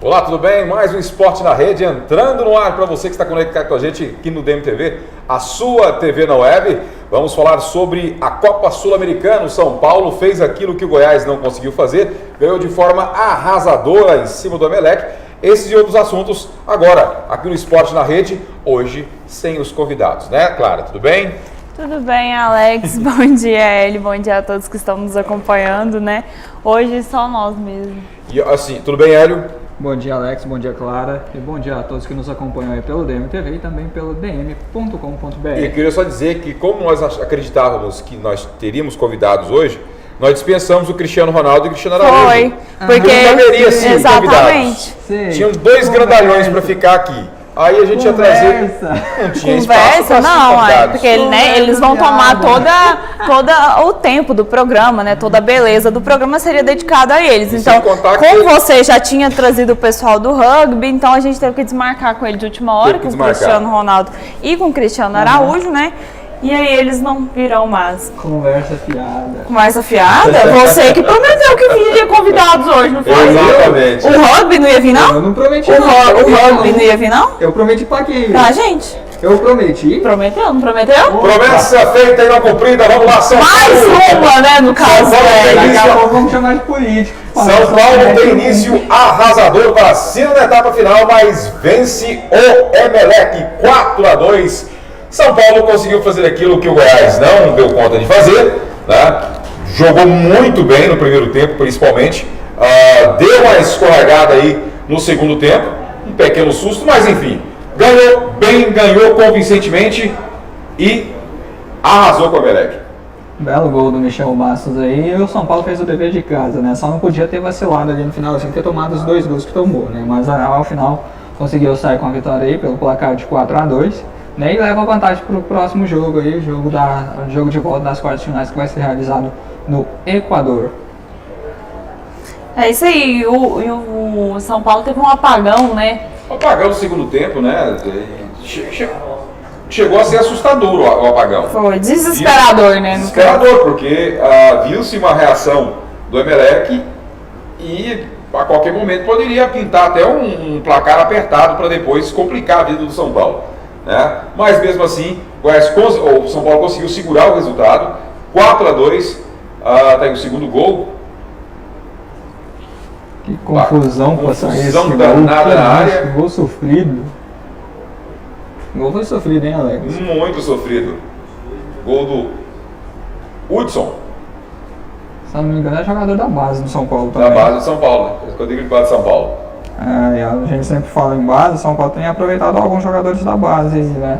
Olá, tudo bem? Mais um Esporte na Rede entrando no ar para você que está conectado com a gente aqui no DMTV, a sua TV na web. Vamos falar sobre a Copa Sul-Americana. O São Paulo fez aquilo que o Goiás não conseguiu fazer, ganhou de forma arrasadora em cima do Emelec. Esses e outros assuntos agora, aqui no Esporte na Rede, hoje sem os convidados, né, Clara? Tudo bem? Tudo bem, Alex. Bom dia, Eli. Bom dia a todos que estão nos acompanhando, né? Hoje só nós mesmo. E assim, tudo bem, Hélio? Bom dia, Alex. Bom dia, Clara. E bom dia a todos que nos acompanham aí pelo DMTV e também pelo dm.com.br. E queria só dizer que, como nós acreditávamos que nós teríamos convidados hoje, nós dispensamos o Cristiano Ronaldo e o Cristiano Araújo. Foi, porque... Não deveria ser exatamente. Convidados. Tinham dois grandalhões para ficar aqui. Aí a gente ia trazer. Não tinha Conversa, não, porque eles vão tomar toda o tempo do programa, né? Toda a beleza do programa seria dedicada a eles. Então, como você já tinha trazido o pessoal do rugby, então a gente teve que desmarcar com ele de última hora, com o Cristiano Ronaldo e com o Cristiano Araújo, né? E aí eles não virão mais. Conversa fiada. Conversa fiada? Você que prometeu que viria convidados hoje, não foi? Exatamente. O rugby não ia vir, não? Eu não prometi, não. O rugby não ia vir, não? Eu prometi pra quem? Pra gente. Eu prometi. Prometeu? Não prometeu? Promessa feita e não cumprida. Vamos lá, São Paulo. Mais uma, né, no caso. Daqui a pouco vamos chamar de político. São Paulo tem início arrasador para cima da etapa final, mas vence o Emelec 4-2. São Paulo conseguiu fazer aquilo que o Goiás não deu conta de fazer, né? Jogou muito bem no primeiro tempo, principalmente. Deu uma escorregada aí no segundo tempo, um pequeno susto, mas enfim, ganhou bem, ganhou convincentemente e arrasou com o Emelec. Belo gol do Michel Bastos aí, e o São Paulo fez o dever de casa, né? Só não podia ter vacilado ali no final, assim, ter tomado os dois gols que tomou, né? Mas ao final conseguiu sair com a vitória aí pelo placar de 4-2. E leva vantagem para o próximo jogo aí, o jogo de volta das quartas finais que vai ser realizado no Equador. É isso aí, o São Paulo teve um apagão, né? O apagão no segundo tempo, né? Chegou a ser assustador o apagão. Foi desesperador, né? Desesperador, porque viu-se uma reação do Emelec e a qualquer momento poderia pintar até um placar apertado para depois complicar a vida do São Paulo. Né? Mas mesmo assim, o São Paulo conseguiu segurar o resultado, 4-2, tá aí o segundo gol. Que confusão passar esse gol, danada na área. Gol sofrido. O gol foi sofrido, hein, Alex? Muito sofrido. Gol do Hudson. Se não me engano, é jogador da base do São Paulo também. Da base do São Paulo, Rodrigo de base de São Paulo. A gente sempre fala em base, o São Paulo tem aproveitado alguns jogadores da base, né?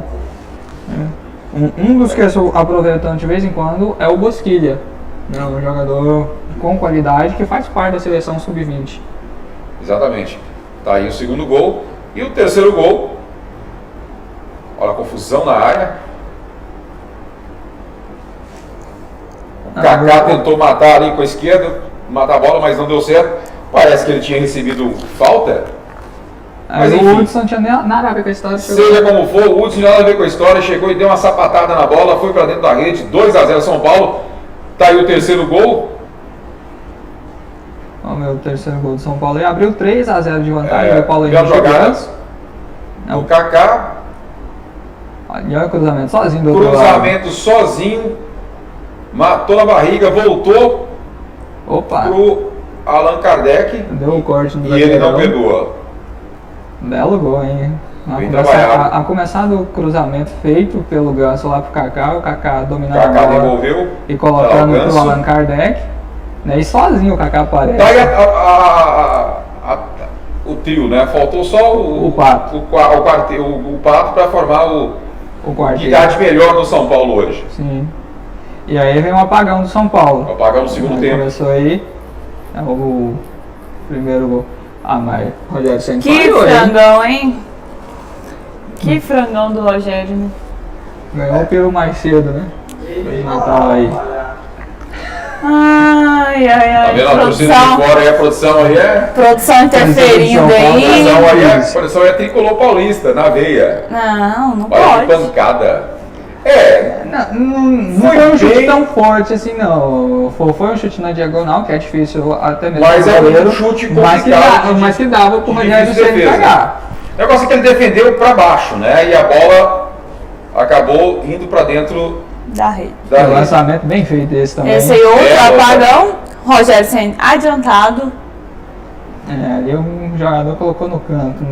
Um dos que eu estou aproveitando de vez em quando é o Bosquilha, né? Um jogador com qualidade que faz parte da seleção sub-20. Exatamente. Tá aí o segundo gol. E o terceiro gol. Olha a confusão na área. O Kaká tentou matar ali com a esquerda, matar a bola, mas não deu certo. Parece que ele tinha recebido falta. Mas o Hudson tinha nada a ver com a história. Seja como for, o Hudson tinha nada a ver com a história. Chegou e deu uma sapatada na bola, foi para dentro da rede. 2-0 São Paulo. Tá aí o terceiro gol. O terceiro gol do São Paulo. E abriu 3-0 de vantagem. O Paulo Bela jogada. O Kaká. Olha o cruzamento sozinho do outro lado. Cruzamento sozinho. Matou na barriga, voltou. Opa. Pro Allan Kardec. Deu um corte no e ele não perdoa. Belo gol, hein? A começar do cruzamento feito pelo Ganso lá pro Kaká, o Kaká dominando a bola devolveu e colocando pro Allan Kardec, né? E sozinho o Kaká aparece. Tá aí o trio, né? Faltou só o Pato. O Pato para formar o quarteto melhor do São Paulo hoje. Sim. E aí vem um apagão do São Paulo. O apagão no segundo tempo. Começou aí. É o primeiro gol. Mas Rogério sempre que frangão, hein? Que frangão do Rogério, né? Ganhou pelo mais cedo, né? Natal aí. Ai. Tá vendo a torcida de fora aí, a produção aí é... Produção interferindo aí. A produção é tricolor paulista, na veia. Não Olha pode. Que pancada. Não foi um chute tão forte assim, não. Foi um chute na diagonal, que é difícil até mesmo. Mas é um chute complicado. Mas que dava pro Rogério Ceni pegar. O negócio é que ele defendeu para baixo, né? E a bola acabou indo para dentro da rede. Um lançamento bem feito esse também. Esse aí outro apagão, Rogério Ceni adiantado. Ali um jogador colocou no canto.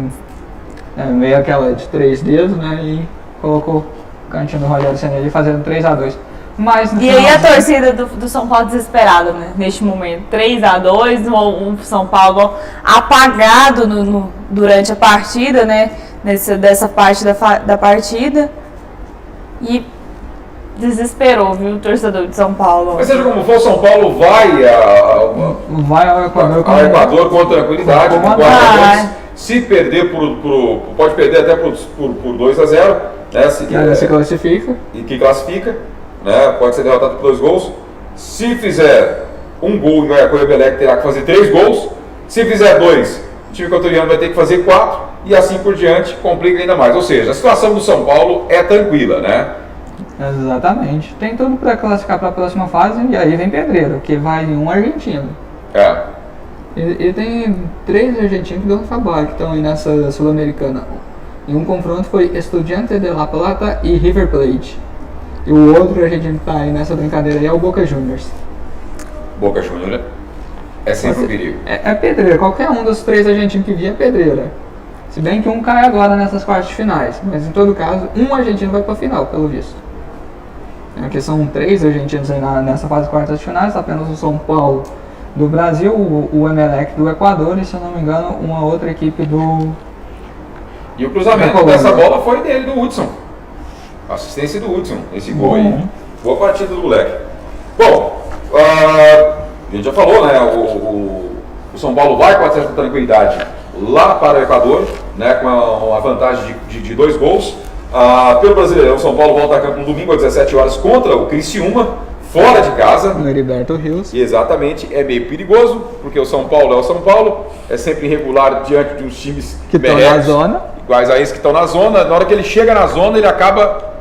Meio aquela de 3 dedos, né? E colocou o cantinho do Rogério Ceni ali fazendo 3-2. Mas e aí a torcida do São Paulo desesperada, né? Neste momento. 3-2, o São Paulo apagado durante a partida, né? Dessa parte da partida. E desesperou, viu, o torcedor de São Paulo. Mas seja como for, São Paulo vai ao Equador com tranquilidade. Se perder pode perder até por 2-0, né? Se classifica. E que classifica, né? Pode ser derrotado por 2 gols. Se fizer um gol em Goiás, o Emelec terá que fazer 3 gols. Se fizer 2, o time equatoriano vai ter que fazer 4 e assim por diante, complica ainda mais. Ou seja, a situação do São Paulo é tranquila, né? Exatamente. Tem tudo para classificar para a próxima fase e aí vem pedreiro, que vai um argentino. E tem 3 argentinos que dão trabalho, que estão aí nessa Sul-Americana. E um confronto foi Estudiantes de La Plata e River Plate. E o outro argentino que está aí nessa brincadeira aí é o Boca Juniors. Boca Juniors é sempre um perigo. É pedreira, qualquer um dos 3 argentinos que vier é pedreira. Se bem que um cai agora nessas quartas de finais, mas em todo caso, um argentino vai para a final, pelo visto. Porque são 3 argentinos aí nessa fase de quartas de finais, apenas o São Paulo do Brasil, o Emelec do Equador e, se eu não me engano, uma outra equipe do... E o cruzamento dessa bola foi dele, do Hudson. Assistência do Hudson, esse gol aí. Boa partida do moleque. Bom, a gente já falou, né? O São Paulo vai com a certa tranquilidade lá para o Equador, né? Com a vantagem de 2 gols. Pelo Brasileirão, o São Paulo volta a campo no domingo às 17 horas contra o Criciúma, fora de casa. No Heriberto Rios. Exatamente, é meio perigoso, porque o São Paulo é o São Paulo, é sempre irregular diante de uns times que estão na zona. Iguais a esses que estão na zona. Na hora que ele chega na zona, ele acaba...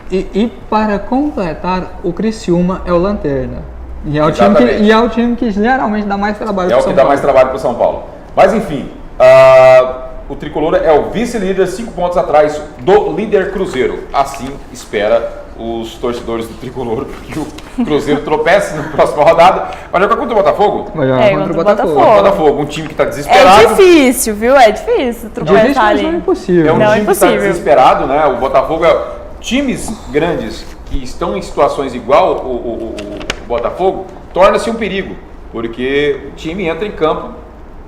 E para completar, o Criciúma é o lanterna. E é o time que geralmente dá mais trabalho para o São Paulo. É o que dá mais trabalho para o São Paulo. Mas enfim, o Tricolor é o vice-líder, 5 pontos atrás do líder Cruzeiro. Assim espera os torcedores do Tricolor que o Cruzeiro tropece na próxima rodada. Vai jogar contra o Botafogo? Vai jogar contra o Botafogo, um time que está desesperado. É difícil, viu? É difícil tropeçar ali. Não é impossível. É um time que está desesperado, né? O Botafogo times grandes que estão em situações igual o Botafogo, torna-se um perigo, porque o time entra em campo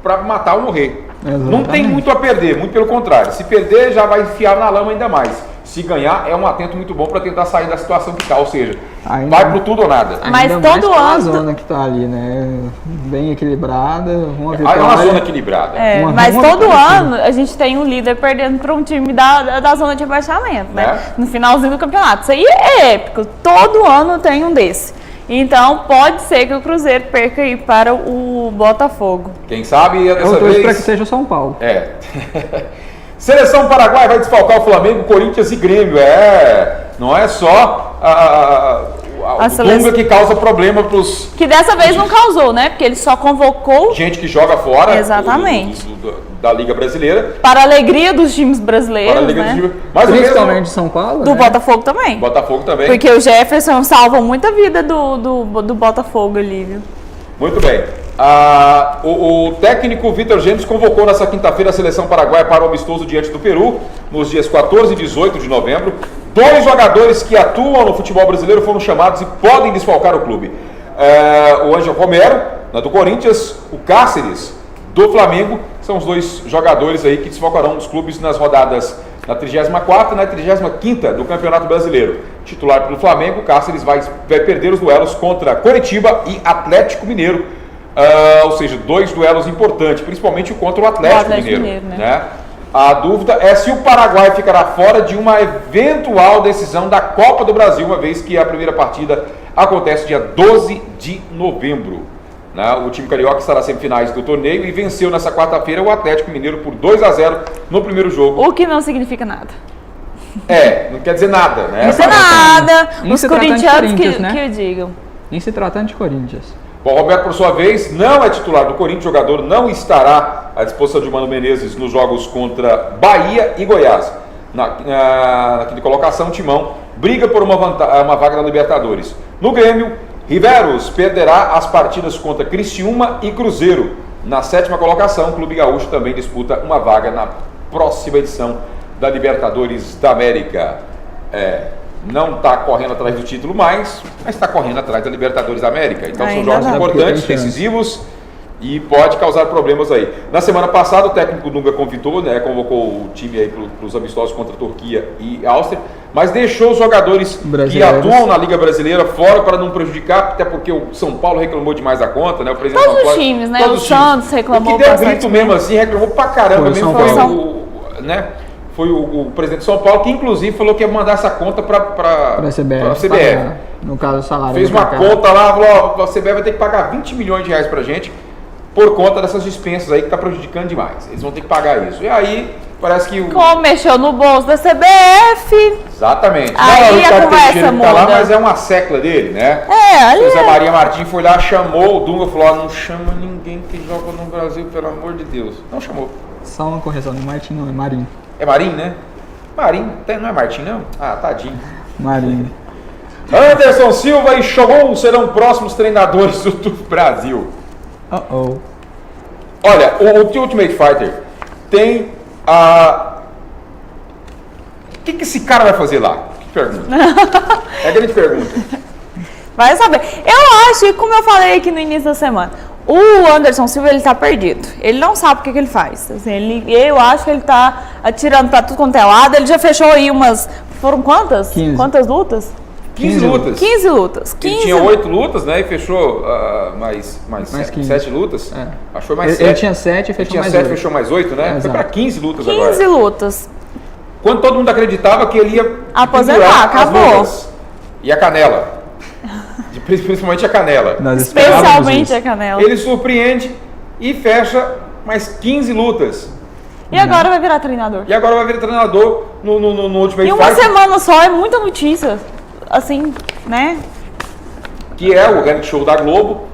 para matar ou morrer. Exatamente. Não tem muito a perder, muito pelo contrário. Se perder, já vai enfiar na lama ainda mais. Se ganhar, é um atento muito bom para tentar sair da situação que está, ou seja, vai pro tudo ou nada. Mas todo ano... a zona que está ali, né? Bem equilibrada, uma vitória. É uma zona equilibrada. Mas todo ano a gente tem um líder perdendo para um time da zona de rebaixamento, né? No finalzinho do campeonato. Isso aí é épico. Todo ano tem um desse. Então pode ser que o Cruzeiro perca aí para o Botafogo. Quem sabe dessa vez... para que seja o São Paulo. Seleção Paraguai vai desfalcar o Flamengo, Corinthians e Grêmio. Não é só o Dunga que causa problema para os... Que dessa vez não causou, né? Porque ele só convocou... gente que joga fora. Exatamente. Da Liga Brasileira. Para a alegria dos times brasileiros, né? Mas principalmente de São Paulo, do Botafogo também. Botafogo também. Porque o Jefferson salva muita vida do Botafogo ali, viu? Muito bem. O técnico Vitor Gêmeos convocou nessa quinta-feira a seleção paraguaia para o amistoso diante do Peru, nos dias 14 e 18 de novembro. 2 jogadores que atuam no futebol brasileiro foram chamados e podem desfalcar o clube. O Ângelo Romero, do Corinthians, o Cáceres, do Flamengo, são os 2 jogadores aí que desfalcarão os clubes nas rodadas na 34ª e na 35ª do Campeonato Brasileiro. Titular pelo Flamengo, Cáceres vai perder os duelos contra Coritiba e Atlético Mineiro. Ou seja, 2 duelos importantes, principalmente contra o Atlético Mineiro. Né? A dúvida é se o Paraguai ficará fora de uma eventual decisão da Copa do Brasil, uma vez que a primeira partida acontece dia 12 de novembro. O time carioca estará nas semifinais do torneio e venceu nessa quarta-feira o Atlético Mineiro por 2-0 no primeiro jogo. O que não significa nada. Não quer dizer nada, né? Não quer dizer nada. Os corintianos né? que digam. Em se tratando de Corinthians. Bom, Roberto, por sua vez, não é titular do Corinthians, o jogador não estará à disposição de Mano Menezes nos jogos contra Bahia e Goiás. Na quinta colocação, Timão briga por uma vaga na Libertadores. No Grêmio, Riveros perderá as partidas contra Criciúma e Cruzeiro. Na sétima colocação, o Clube Gaúcho também disputa uma vaga na próxima edição da Libertadores da América. Não está correndo atrás do título mais, mas está correndo atrás da Libertadores da América. Então são jogos importantes, decisivos e pode causar problemas aí. Na semana passada o técnico Dunga convidou, convocou o time aí para os amistosos contra a Turquia e Áustria, mas deixou os jogadores que atuam na Liga Brasileira fora para não prejudicar, até porque o São Paulo reclamou demais da conta, né? O presidente todos os times, né? O Santos reclamou bastante. O que deu grito mesmo assim, reclamou pra caramba mesmo, foi o presidente de São Paulo, que inclusive falou que ia mandar essa conta para a CBF. No caso, o salário. Fez uma conta lá, falou, a CBF vai ter que pagar 20 milhões de reais pra gente por conta dessas dispensas aí que tá prejudicando demais. Eles vão ter que pagar isso. E aí, parece que como mexeu no bolso da CBF. Exatamente. Aí a conversa muda. Tá lá, mas é uma secla dele, né? José Maria Martins foi lá, chamou o Dunga, falou, não chama ninguém que joga no Brasil, pelo amor de Deus. Não chamou. Só uma correção, não é Martim não, é Marinho. É Marinho, né? Marinho, não é Martim, não? Ah, tadinho. Marinho. Anderson Silva e Shogun serão próximos treinadores do Brasil. Olha, o Ultimate Fighter tem a... O que esse cara vai fazer lá? Que pergunta? É a grande pergunta. Vai saber. Eu acho, como eu falei aqui no início da semana, o Anderson Silva, ele tá perdido. Ele não sabe o que ele faz. Assim, eu acho que ele tá atirando pra tudo quanto é lado. Ele já fechou aí umas... Foram quantas? 15. Quantas lutas? 15 lutas. 15 lutas. 15. Ele tinha 8 lutas, né? E fechou mais 7 lutas. Achou mais 7. Ele tinha 7 e fechou mais 8. Ele tinha 7 fechou mais 8, né? Foi pra 15 lutas 15 agora. 15 lutas. Quando todo mundo acreditava que ele ia aposentar, acabou. E a canela. Principalmente a canela. Especialmente a canela. Ele surpreende e fecha mais 15 lutas. E agora vai virar treinador. E agora vai virar treinador no Ultimate Fighter. E uma semana só é muita notícia. Assim, né? Que é o reality show da Globo.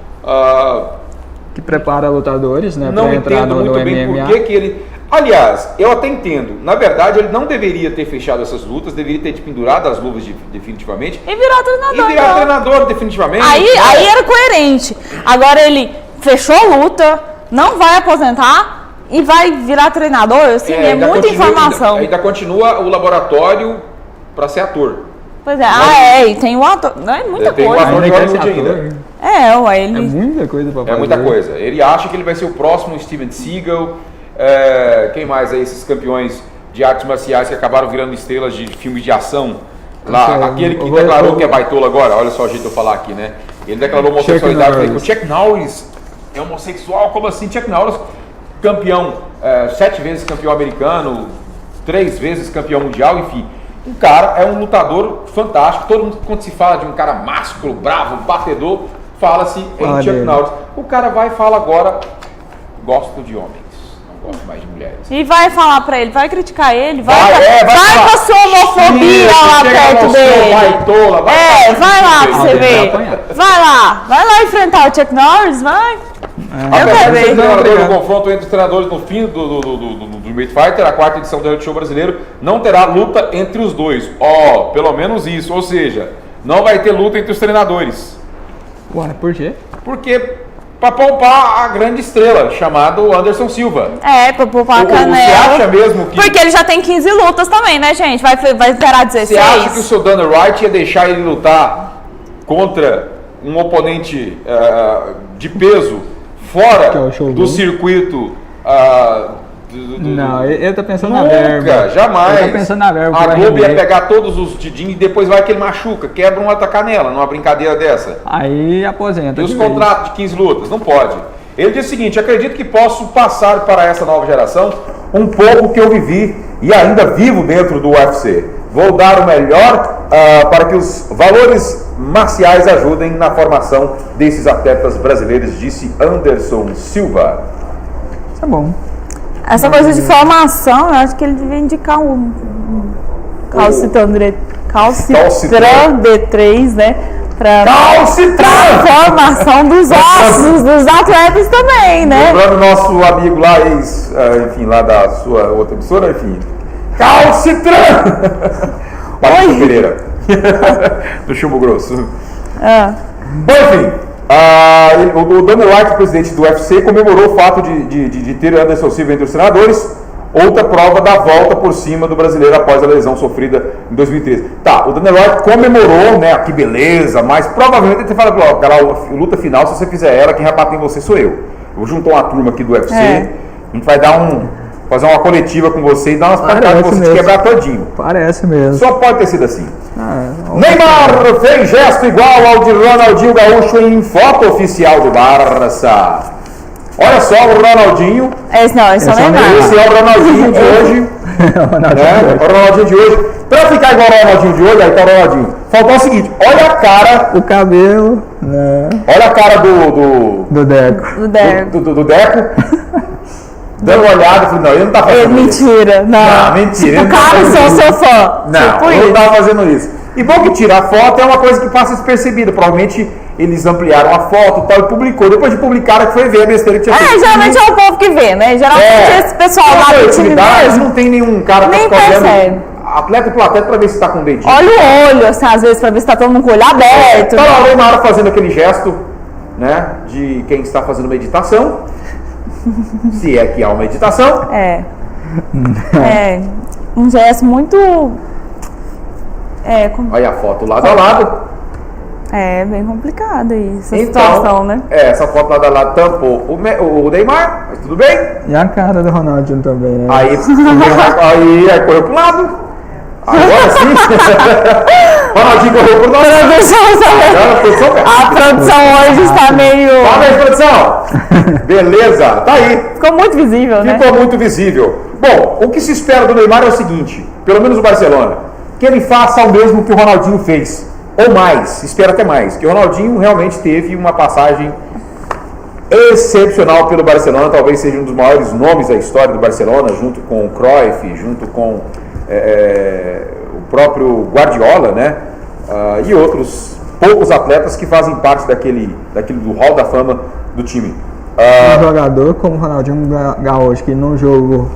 Que prepara lutadores, né? Não entendo muito bem por que ele... Aliás, eu até entendo. Na verdade, ele não deveria ter fechado essas lutas, deveria ter pendurado as luvas definitivamente. E virar treinador. E virar treinador definitivamente. Aí era coerente. Agora ele fechou a luta, não vai aposentar e vai virar treinador. Assim, é muita informação. Ainda continua o laboratório para ser ator. Pois é, e tem o ator. Não é muita tem coisa. Tem o ator de Hollywood ainda. Ele... É muita coisa pra fazer. É muita coisa. Ele acha que ele vai ser o próximo Steven Seagal. Quem mais aí, esses campeões de artes marciais que acabaram virando estrelas de filmes de ação lá, aquele que declarou que é baitola agora, olha só o jeito de eu falar aqui, né? Ele declarou homossexualidade, falei que o Chuck Norris é homossexual, como assim? Chuck Norris, campeão, 7 vezes campeão americano, 3 vezes campeão mundial, enfim. O cara é um lutador fantástico, todo mundo, quando se fala de um cara másculo, bravo, batedor, fala-se em Chuck Norris. O cara vai e fala agora, gosto de homens. Gosto mais de mulheres. E vai falar pra ele, vai criticar ele, vai com a sua homofobia lá perto dele. Vai lá pra você ver. Vai lá enfrentar o Chuck Norris, vai. Eu quero ver. O confronto entre os treinadores no fim do Ultimate Fighter, a 4ª edição do reality show brasileiro, não terá luta entre os dois. Pelo menos isso. Ou seja, não vai ter luta entre os treinadores. Ué, por quê? Porque... Pra poupar a grande estrela, chamado Anderson Silva. Pra poupar a canela. Você acha mesmo que... Porque ele já tem 15 lutas também, né, gente? Vai esperar 16. Você acha que o seu Dana White ia deixar ele lutar contra um oponente de peso fora do circuito... Não, ele tá pensando nunca, na verba. Jamais. Ele tá pensando na verba. A Globo ia pegar todos os tidinhos e depois vai que ele machuca, quebra uma outra canela, numa brincadeira dessa. Aí aposenta. E os contratos de 15 lutas? Não pode. Ele diz o seguinte, acredito que posso passar para essa nova geração um pouco que eu vivi e ainda vivo dentro do UFC. Vou dar o melhor para que os valores marciais ajudem na formação desses atletas brasileiros, disse Anderson Silva. Isso é bom. Essa coisa de formação, eu acho que ele devia indicar um Calcitran D3, né? Para a formação dos ossos dos atletas também, né? Lembrando nosso amigo lá, lá da sua outra emissora, enfim. Calcitran! Patrícia Pereira. Do Chumbo Grosso. Bom, enfim, o Dana White, presidente do UFC, comemorou o fato de ter Anderson Silva entre os treinadores. Outra prova da volta por cima do brasileiro após a lesão sofrida em 2013. Tá, o Dana White comemorou, né? Que beleza, mas provavelmente ele fala, aquela luta final, se você fizer ela, quem vai bater em você sou eu. Eu vou juntar uma turma aqui do UFC, a gente vai fazer uma coletiva com você e dar umas pancadas pra você quebrar todinho. Parece mesmo. Só pode ter sido assim. Neymar fez gesto igual ao de Ronaldinho Gaúcho em foto oficial do Barça. Olha só o Ronaldinho. Esse é o Neymar. Esse é o Ronaldinho de hoje. O Ronaldinho de hoje. Pra ficar igual ao Ronaldinho de hoje, aí tá o Ronaldinho. Faltou o seguinte, olha a cara. O cabelo. Né? Olha a cara do Deco. Do Deco. Dando uma olhada, falei, não, ele não tá fazendo isso. Mentira, não. Mentira. Tipo, cara, eu sou seu fã. Não, ele não tá fazendo isso. E bom que tirar foto é uma coisa que passa despercebida. Provavelmente eles ampliaram a foto e tal e publicou. Depois de publicar, que foi ver a besteira que tinha feito. Geralmente é o povo que vê, né? Geralmente esse pessoal lá do time mesmo. Não tem nenhum cara nem percebe. Atleta por atleta pra ver se tá com o dedinho. Olha o olho, assim, às vezes, pra ver se tá todo mundo com o olho aberto. Tá lá o Neymar fazendo aquele gesto, né? De quem está fazendo meditação. Se é que há uma meditação. Um gesto muito... Olha a foto lado a lado. É bem complicado essa situação, né? Essa foto lado a lado tampou o Neymar, mas tudo bem. E a cara do Ronaldinho também, né? Aí correu pro lado. Agora sim. Ronaldinho correu pro lado. A produção hoje está meio... Fala aí, produção. Beleza, tá aí. Ficou muito visível, né? Ficou muito visível. Bom, o que se espera do Neymar é o seguinte, pelo menos o Barcelona, que ele faça o mesmo que o Ronaldinho fez. Ou mais, espera até mais. Que o Ronaldinho realmente teve uma passagem excepcional pelo Barcelona, talvez seja um dos maiores nomes da história do Barcelona, junto com o Cruyff, junto com o próprio Guardiola, né? E outros poucos atletas que fazem parte daquele do hall da fama do time. Um jogador como o Ronaldinho Gaúcho, que num jogo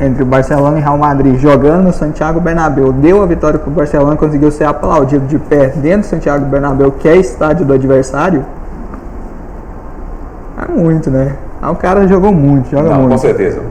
entre o Barcelona e Real Madrid, jogando no Santiago Bernabéu, deu a vitória para o Barcelona, conseguiu ser aplaudido de pé dentro do Santiago Bernabéu, que é estádio do adversário. É muito, né? O cara jogou muito, muito. Com certeza.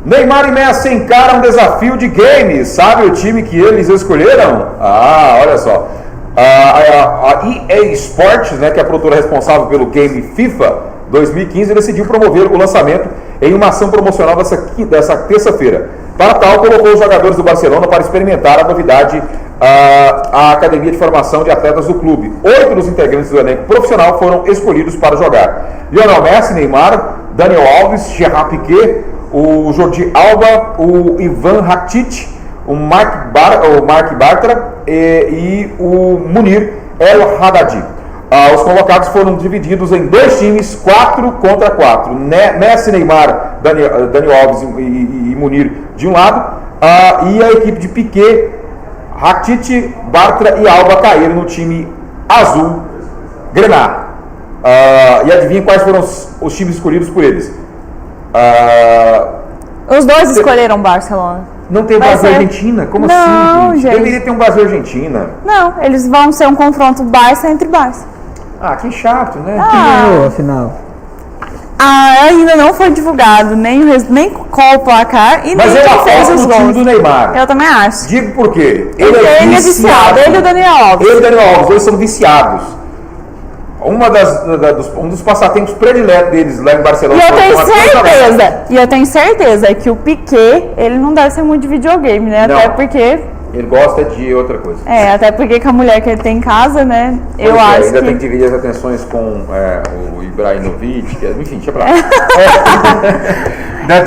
Neymar e Messi encaram um desafio de games. Sabe o time que eles escolheram? Olha só. A EA Sports, né, que é a produtora responsável pelo game FIFA 2015, decidiu promover o lançamento em uma ação promocional dessa terça-feira. Para tal, colocou os jogadores do Barcelona para experimentar a novidade, a academia de formação de atletas do clube. 8 dos integrantes do elenco profissional foram escolhidos para jogar: Lionel Messi, Neymar, Daniel Alves, Gerard Piqué, o Jordi Alba, o Ivan Rakitic, o Marc Bartra e o Munir El Haddadi. Os convocados foram divididos em 2 times, 4 contra 4. Messi, Neymar, Daniel Alves e Munir de um lado, e a equipe de Piqué, Rakitic, Bartra e Alba caíram no time azul Grenat. E adivinhem quais foram os times escolhidos por eles? Os dois escolheram Barcelona. Não tem Brasil e Argentina? Como assim, gente? Deveria ter um Brasil e Argentina. Não, eles vão ser um confronto Barça entre Barça. Que chato, né? Quem ganhou, afinal? Ainda não foi divulgado nem qual o placar e nem quem fez os gols. Time do Neymar. Eu também acho. Digo por quê? Ele é viciado. Ele e o Daniel Alves. Eles são viciados. Um dos passatempos prediletos deles lá em Barcelona. E eu tenho certeza que o Piqué, ele não deve ser muito de videogame, né? Não. Até porque... Ele gosta de outra coisa. Até porque com a mulher que ele tem em casa, né? Eu acho ainda que... tem que dividir as atenções com o Ibrahimovic, enfim, deixa pra lá. Já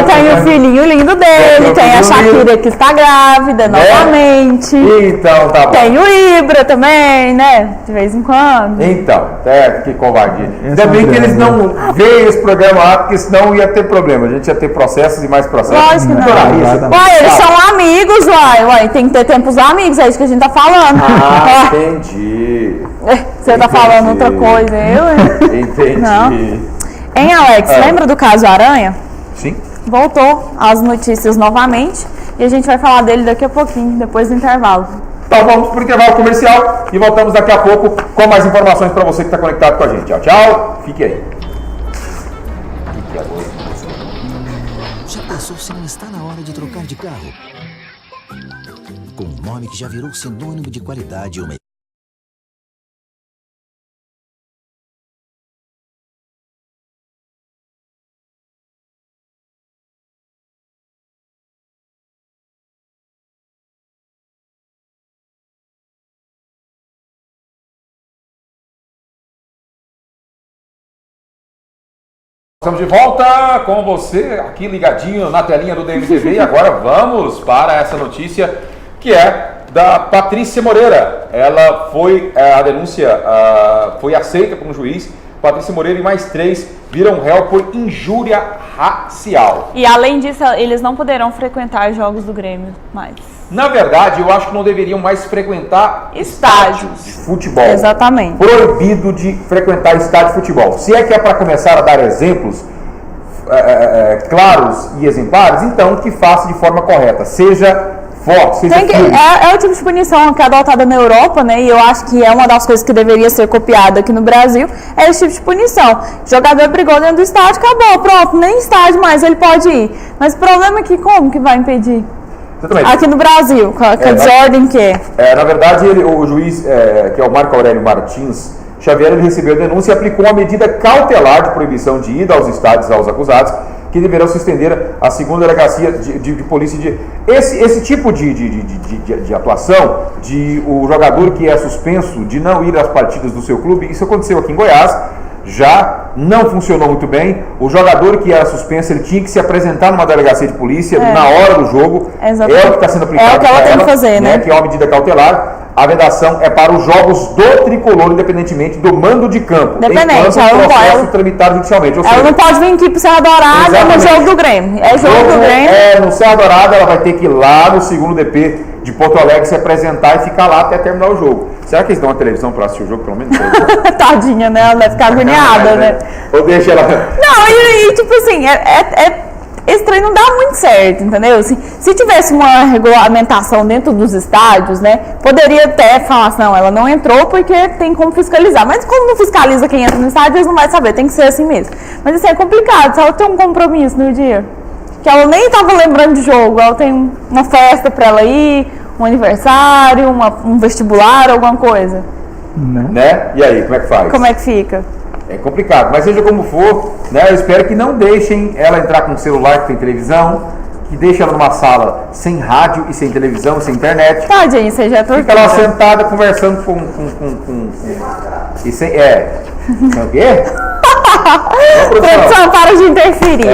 tem o filhinho lindo dele, tem a Shakira que está grávida novamente. Então, tá bom. Tem o Ibra também, né? De vez em quando. Então, que covardia. Ainda bem que eles não veem esse programa lá, porque senão ia ter problema. A gente ia ter processos e mais processos. Lógico que não. Eles são amigos, uai, tem que ter tempo pros amigos, é isso que a gente tá falando. Entendi. Você tá falando outra coisa, eu? Entendi. Não. Hein, Alex, lembra do caso Aranha? Sim. Voltou às notícias novamente e a gente vai falar dele daqui a pouquinho, depois do intervalo. Então vamos para o intervalo comercial e voltamos daqui a pouco com mais informações para você que está conectado com a gente. Tchau, tchau. Fique aí. Já pensou se não está na hora de trocar de carro? Com um nome que já virou sinônimo de qualidade e uma Estamos de volta com você aqui ligadinho na telinha do DMTV e agora vamos para essa notícia que é da Patrícia Moreira. Ela foi, a denúncia foi aceita por um juiz. Patrícia Moreira e mais 3 viram réu por injúria racial. E além disso, eles não poderão frequentar jogos do Grêmio mais. Na verdade, eu acho que não deveriam mais frequentar estádios de futebol. Exatamente. Proibido de frequentar estádio de futebol. Se é que é para começar a dar exemplos claros e exemplares, então que faça de forma correta. Seja forte, seja firme. É o tipo de punição que é adotada na Europa, né? E eu acho que é uma das coisas que deveria ser copiada aqui no Brasil, é esse tipo de punição. O jogador brigou dentro do estádio, acabou, pronto, nem estádio mais ele pode ir. Mas o problema é que como que vai impedir? Exatamente. Aqui no Brasil, com a desordem que é. Na verdade, o juiz, que é o Marco Aurélio Martins Xavier, ele recebeu a denúncia e aplicou uma medida cautelar de proibição de ida aos estádios aos acusados, que deverão se estender à segunda delegacia de polícia. Esse tipo de atuação, de o jogador que é suspenso de não ir às partidas do seu clube, isso aconteceu aqui em Goiás, já não funcionou muito bem. O jogador que era suspenso, ele tinha que se apresentar numa delegacia de polícia na hora do jogo. Exatamente. É o que está sendo aplicado. É o que ela tem que fazer, né? Que é uma medida cautelar. A vedação é para os jogos do tricolor, independentemente do mando de campo. Independente, ela não pode tramitado judicialmente. Ou ela seja, não pode vir aqui para o Serra Dourada no jogo do Grêmio. É jogo do Grêmio. No Serra Dourada, ela vai ter que ir lá no segundo DP de Porto Alegre se apresentar e ficar lá até terminar o jogo. Será que eles dão uma televisão para assistir o jogo, pelo menos? Tadinha, né? Ela deve ficar agoniada, né? Ou deixa ela... Não, e tipo assim, esse trem não dá muito certo, entendeu? Se tivesse uma regulamentação dentro dos estádios, né, poderia até falar assim, não, ela não entrou porque tem como fiscalizar. Mas como não fiscaliza quem entra no estádio, eles não vão saber, tem que ser assim mesmo. Mas assim, é complicado, se ela tem um compromisso no dia, que ela nem estava lembrando de jogo, ela tem uma festa para ela ir, um aniversário, um vestibular, alguma coisa. Né? E aí, como é que faz? Como é que fica? É complicado, mas seja como for, né, eu espero que não deixem ela entrar com um celular que tem televisão, que deixe ela numa sala sem rádio e sem televisão, sem internet. Tadinha, você já tortura. Fica lá sentada conversando com e sem, o quê? Produção, para de interferir.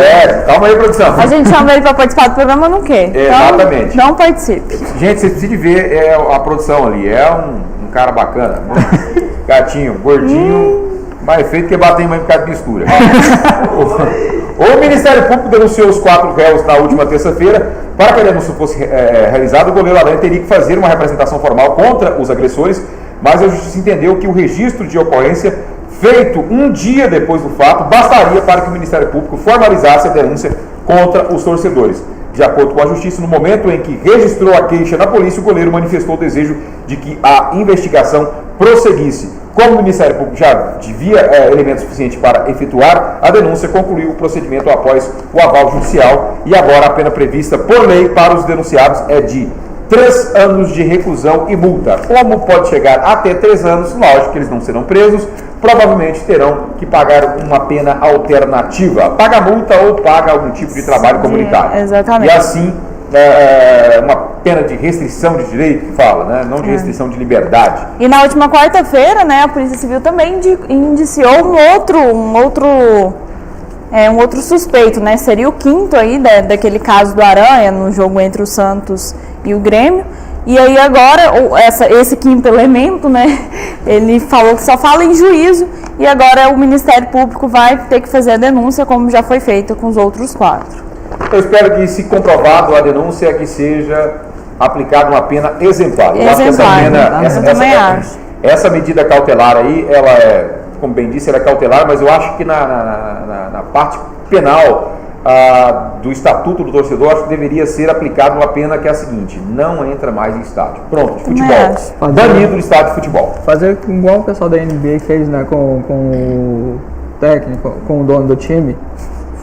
Calma aí, produção. A gente chama ele para participar do programa, não quer. Exatamente. Então, não participe. Gente, vocês precisam de ver a produção ali. É um cara bacana. Gatinho, gordinho, mais feito que bater em mãe por causa de mistura. O Ministério Público denunciou os 4 réus na última terça-feira. Para que a denúncia fosse realizada, o goleiro Aranha teria que fazer uma representação formal contra os agressores, mas a Justiça entendeu que o registro de ocorrência feito um dia depois do fato bastaria para que o Ministério Público formalizasse a denúncia contra os torcedores. De acordo com a Justiça, no momento em que registrou a queixa na polícia, o goleiro manifestou o desejo de que a investigação prosseguisse. Como o Ministério Público já devia elementos suficientes para efetuar a denúncia, concluiu o procedimento após o aval judicial e agora a pena prevista por lei para os denunciados é de 3 anos de reclusão e multa. Como pode chegar até 3 anos, lógico que eles não serão presos, provavelmente terão que pagar uma pena alternativa. Paga multa ou paga algum tipo de trabalho comunitário. Exatamente. E assim, uma pena de restrição de direito, que fala, né? Não de restrição de liberdade. E na última quarta-feira, né, a Polícia Civil também indiciou um outro suspeito, né? Seria o 5º aí daquele caso do Aranha, no jogo entre o Santos e o Grêmio. E aí agora, esse 5º elemento, né, ele falou que só fala em juízo e agora o Ministério Público vai ter que fazer a denúncia, como já foi feita com os outros 4. Eu espero que, se comprovado a denúncia, que seja aplicado uma pena exemplar. Eu acho que essa medida cautelar aí, ela é, como bem disse, ela é cautelar, mas eu acho que na parte penal do Estatuto do Torcedor, acho que deveria ser aplicada uma pena que é a seguinte: não entra mais em estádio. Pronto, de futebol. Banido do estádio de futebol. Fazer igual o pessoal da NBA fez, né, com o técnico, com o dono do time.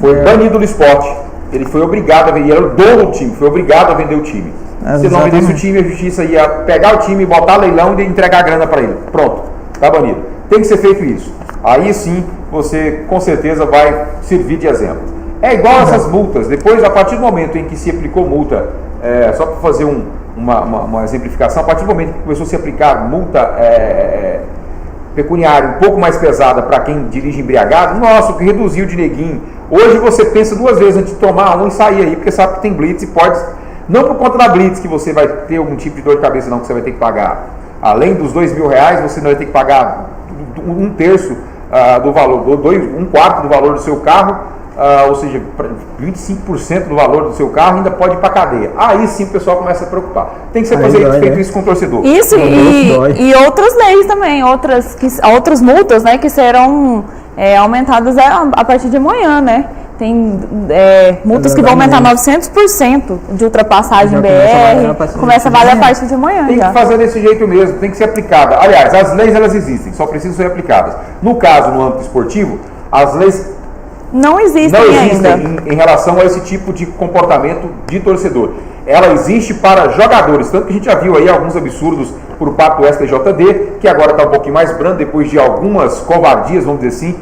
Foi banido do esporte. Ele foi obrigado a vender, ele era o dono do time, foi obrigado a vender o time. Se não vendesse o time, a justiça ia pegar o time, botar leilão e entregar a grana para ele. Pronto, tá banido. Tem que ser feito isso. Aí sim, você com certeza vai servir de exemplo. É igual essas multas. Depois, a partir do momento em que se aplicou multa, só para fazer uma exemplificação, a partir do momento que começou a se aplicar multa pecuniária um pouco mais pesada para quem dirige embriagado, nossa, o que reduziu de neguinho. Hoje você pensa duas vezes antes de tomar um e sair aí, porque sabe que tem blitz e pode... Não por conta da blitz que você vai ter algum tipo de dor de cabeça, não, que você vai ter que pagar. Além dos R$2.000, você não vai ter que pagar um terço do valor, um quarto do valor do seu carro, ou seja, 25% do valor do seu carro ainda pode ir para cadeia. Aí sim o pessoal começa a preocupar. Tem que ser feito isso com o torcedor. Isso, e outras leis também, outras multas, né, que serão aumentadas a partir de amanhã, né? Tem multas que vão aumentar 900% de ultrapassagem BR, começa a valer a partir de amanhã. Tem que fazer desse jeito mesmo, tem que ser aplicada. Aliás, as leis elas existem, só precisam ser aplicadas. No caso, no âmbito esportivo, as leis não existem ainda em relação a esse tipo de comportamento de torcedor. Ela existe para jogadores, tanto que a gente já viu aí alguns absurdos por parte do STJD, que agora está um pouquinho mais brando, depois de algumas covardias, vamos dizer assim,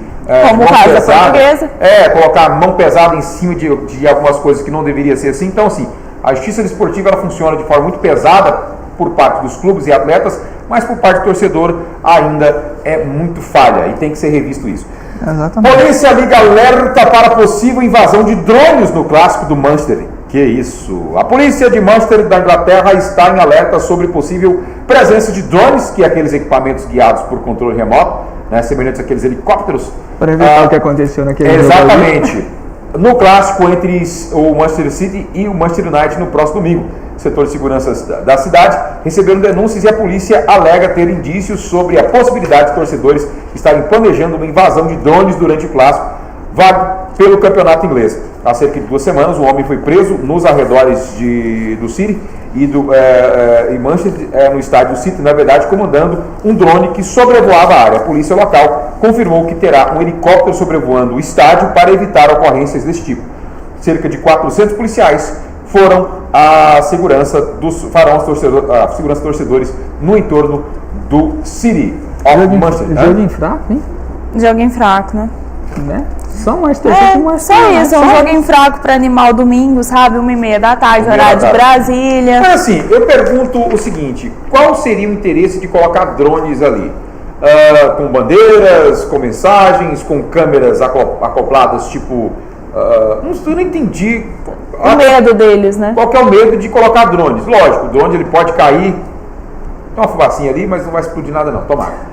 como o caso da Portuguesa. Colocar a mão pesada em cima de algumas coisas que não deveria ser assim. Então, assim, a justiça desportiva ela funciona de forma muito pesada por parte dos clubes e atletas, mas por parte do torcedor ainda é muito falha e tem que ser revisto isso. Exatamente. Polícia liga alerta para possível invasão de drones no clássico do Manchester. Que isso? A polícia de Manchester da Inglaterra está em alerta sobre possível presença de drones, que é aqueles equipamentos guiados por controle remoto, né, semelhantes àqueles helicópteros. Para evitar o que aconteceu naquele jogo. Exatamente. No clássico entre o Manchester City e o Manchester United no próximo domingo. O setor de segurança da cidade receberam denúncias e a polícia alega ter indícios sobre a possibilidade de torcedores estarem planejando uma invasão de drones durante o clássico, válido pelo campeonato inglês. Há cerca de 2 semanas, um homem foi preso nos arredores do City e Manchester, no estádio do City, na verdade, comandando um drone que sobrevoava a área. A polícia local confirmou que terá um helicóptero sobrevoando o estádio para evitar ocorrências desse tipo. Cerca de 400 policiais farão a segurança dos torcedores no entorno do City of Manchester. Jogo fraco, hein? Jogo fraco, né? Só mais só isso, um joguinho fraco para animar o domingo, sabe? 1h30 da tarde, horário de Brasília. Mas assim, eu pergunto o seguinte: qual seria o interesse de colocar drones ali? Com bandeiras, com mensagens, com câmeras acopladas, tipo... eu não entendi. O medo deles, né? Qual que é o medo de colocar drones? Lógico, o drone ele pode cair, tem uma fumacinha ali, mas não vai explodir nada não, tomara.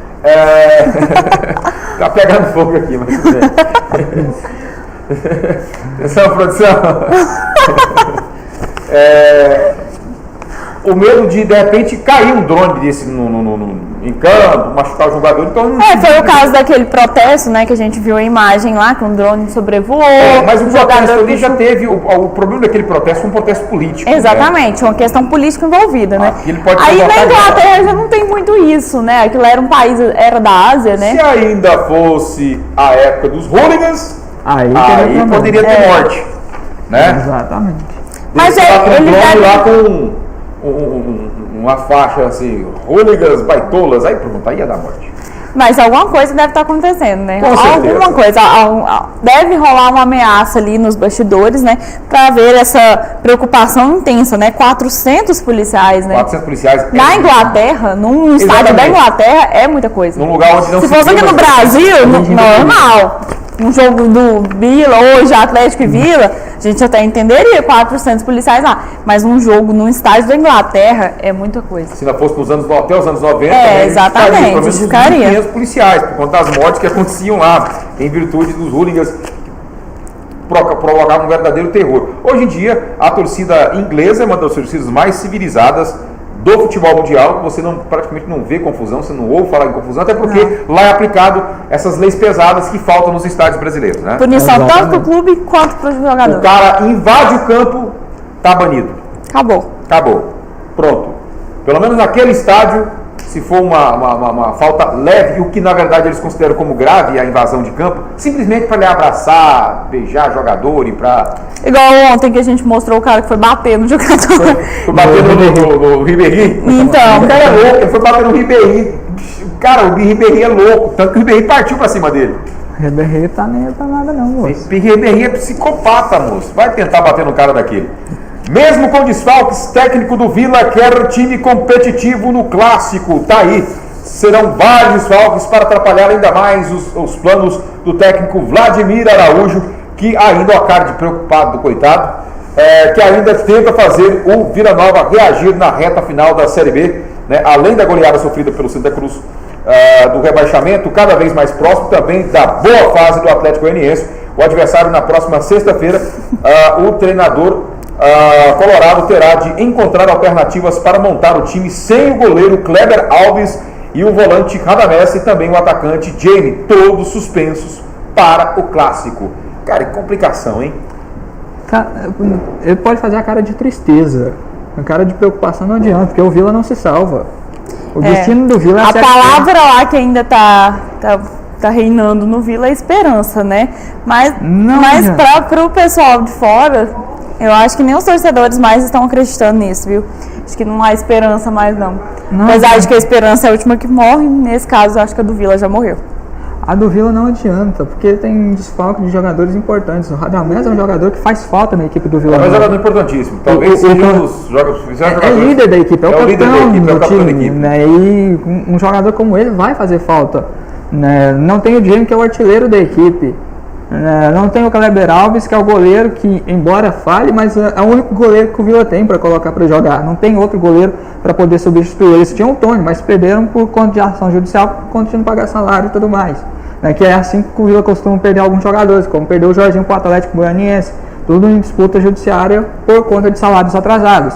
Tá pegando fogo aqui, mas tudo bem. Atenção, produção. O medo de repente cair um drone desse em campo, machucar o jogador. Então, foi o caso daquele protesto, né, que a gente viu a imagem lá, que um drone sobrevoou. Mas o protesto ali já teve, o problema daquele protesto foi um protesto político. Exatamente, uma questão política envolvida, né? Aí na Inglaterra já não tem muito isso, né? Aquilo era um país, era da Ásia, né? Se ainda fosse a época dos hooligans, aí poderia ter morte, né? Exatamente. Mas ele deve... lá com uma faixa assim, hooligans, baitolas, aí pronto, aí ia dar morte. Mas alguma coisa deve estar acontecendo, né? Com certeza. Alguma coisa, deve rolar uma ameaça ali nos bastidores, né? Para haver essa preocupação intensa, né? 400 policiais, né? 400 policiais. Na Inglaterra, num estádio da Inglaterra, é muita coisa. Num lugar onde não se fosse aqui no Brasil, normal. Um jogo do Vila, hoje Atlético e Vila, a gente até entenderia 400 policiais lá. Mas um jogo num estádio da Inglaterra é muita coisa. Se não fosse até os anos 90, exatamente, ficaria. Policiais, por conta das mortes que aconteciam lá, em virtude dos hooligans provocava um verdadeiro terror. Hoje em dia, a torcida inglesa é uma das torcidas mais civilizadas do futebol mundial. Você praticamente não vê confusão, você não ouve falar em confusão, até porque lá é aplicado essas leis pesadas que faltam nos estádios brasileiros, né? Punição tanto para o clube quanto para o jogador. O cara invade o campo, tá banido. Acabou. Pronto. Pelo menos naquele estádio, se for uma falta leve, o que na verdade eles consideram como grave, a invasão de campo, simplesmente para lhe abraçar, beijar jogador e para... Igual ontem que a gente mostrou o cara que foi bater no jogador. Foi bater no Ribéry. Então. O cara é louco, ele foi bater no Ribéry. Cara, o Ribéry é louco, tanto que o Ribéry partiu para cima dele. O Ribéry tá nem pra nada não, moço. O Ribéry é psicopata, moço. Vai tentar bater no cara daquele. Mesmo com desfalques, técnico do Vila quer time competitivo no clássico. Tá aí. Serão vários desfalques para atrapalhar ainda mais os planos do técnico Vladimir Araújo, que ainda, ó, cara de preocupado do coitado, que ainda tenta fazer o Vila Nova reagir na reta final da Série B, né? Além da goleada sofrida pelo Santa Cruz, do rebaixamento, cada vez mais próximo também da boa fase do Atlético Goianiense. O adversário na próxima sexta-feira, o treinador colorado terá de encontrar alternativas para montar o time sem o goleiro Kleber Alves e o volante Radamés e também o atacante Jamie, todos suspensos para o clássico. Cara, que complicação, hein? Ele pode fazer a cara de tristeza, a cara de preocupação não adianta, porque o Vila não se salva. O destino do Vila é a palavra lá que ainda tá reinando no Vila é esperança, né? Mas para o pessoal de fora, eu acho que nem os torcedores mais estão acreditando nisso, viu? Acho que não há esperança mais, não. Apesar de que a esperança é a última que morre, nesse caso, eu acho que a do Vila já morreu. A do Vila não adianta, porque tem desfalque de jogadores importantes. O Radamés é um jogador que faz falta na equipe do Vila. É um jogador importantíssimo. Talvez seja um dos jogadores. É líder da equipe, é o capitão do time. Né? E um jogador como ele vai fazer falta. Né? Não tem o Jamie, que é o artilheiro da equipe. Não tem o Kleber Alves, que é o goleiro que, embora falhe, mas é o único goleiro que o Vila tem para colocar para jogar. Não tem outro goleiro para poder substituir. Eles tinham o Tony, mas perderam por conta de ação judicial, por conta de não pagar salário e tudo mais. Que é assim que o Vila costuma perder alguns jogadores, como perdeu o Jorginho para o Atlético Goianiense, tudo em disputa judiciária por conta de salários atrasados.